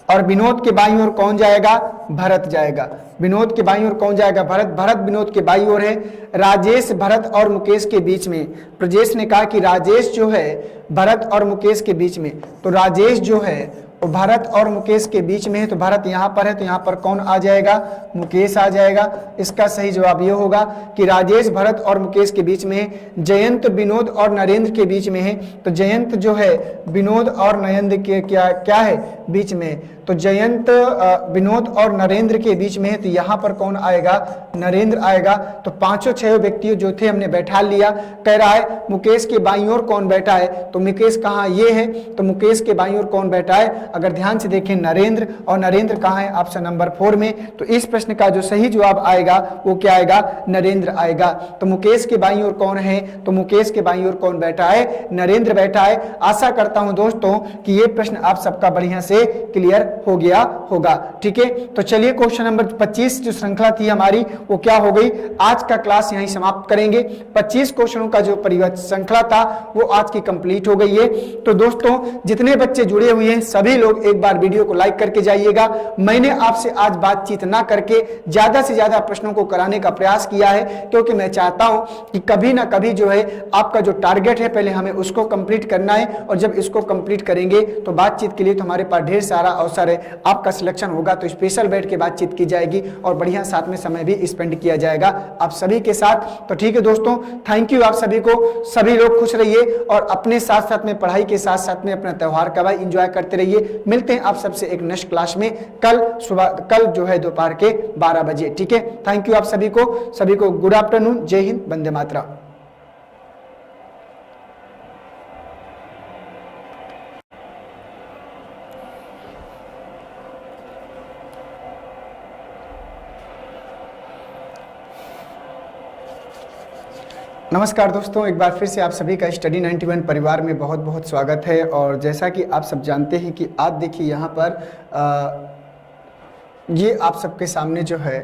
और विनोद के बाईं ओर कौन जाएगा? भरत जाएगा। विनोद के बाईं ओर कौन जाएगा? भरत। भरत विनोद के बाईं ओर है। राजेश भरत और मुकेश के बीच में, ब्रजेश ने कहा कि राजेश जो है भरत और मुकेश के बीच में, तो राजेश जो है वो भरत और मुकेश के बीच में है, तो भरत यहां पर है, तो यहां पर कौन आ जाएगा? मुकेश आ जाएगा। इसका सही जवाब ये होगा कि राजेश भरत और मुकेश के बीच में है। जयंत विनोद और नरेंद्र के बीच में है, तो जयंत जो है विनोद और नरेंद्र के क्या है? बीच में। तो जयंत विनोद और नरेंद्र के बीच में है, तो यहां पर कौन आएगा? नरेंद्र आएगा। तो पांचों 6 व्यक्ति जो थे हमने बैठा लिया। कह रहा है मुकेश के बाईं ओर कौन बैठा है, तो मुकेश कहाँ? ये है, तो मुकेश के बाईं ओर कौन बैठा है? अगर ध्यान से देखें नरेंद्र, और नरेंद्र कहाँ है? ऑप्शन नंबर 4 में। तो इस प्रश्न का जो सही जवाब आएगा वो क्या आएगा? नरेंद्र आएगा। तो मुकेश के बाईं ओर कौन है? तो मुकेश के बाईं ओर कौन बैठा है? नरेंद्र बैठा है। आशा करता हूं दोस्तों कि ये प्रश्न आप सबका बढ़िया से क्लियर हो गया होगा। ठीक है, तो चलिए क्वेश्चन नंबर 25 जो श्रृंखला थी हमारी वो क्या हो गई? आज का क्लास यहीं समाप्त करेंगे। 25 क्वेश्चनों का जो श्रृंखला था वो आज की कंप्लीट हो गई है। तो दोस्तों जितने बच्चे जुड़े हुए हैं सभी लोग एक बार वीडियो को लाइक करके जाइएगा। मैंने आपसे आज बातचीत ना करके ज्यादा से ज्यादा प्रश्नों को कराने का प्रयास किया है, क्योंकि मैं चाहता हूं कि कभी ना कभी जो है आपका जो टारगेट है पहले हमें उसको कंप्लीट करना है, और जब इसको कंप्लीट करेंगे तो बातचीत के लिए तो हमारे पास ढेर सारा अवसर है। आपका सिलेक्शन होगा तो स्पेशल बैठ के बातचीत की जाएगी और बढ़िया साथ में समय भी स्पेंड किया जाएगा आप सभी के साथ। तो ठीक है दोस्तों, थैंक यू आप सभी को। सभी लोग खुश रहिए और अपने साथ साथ में पढ़ाई के साथ साथ में अपना त्यौहार का भी एंजॉय करते रहिए। मिलते हैं आप सबसे एक नेक्स्ट क्लास में कल जो है दोपहर के 12 बजे। ठीक है, थैंक यू आप सभी को गुड आफ्टरनून। जय हिंद, वंदे मातरम। नमस्कार दोस्तों, एक बार फिर से आप सभी का स्टडी 91 परिवार में बहुत बहुत स्वागत है। और जैसा कि आप सब जानते हैं कि आज देखिए यहाँ पर ये आप सबके सामने जो है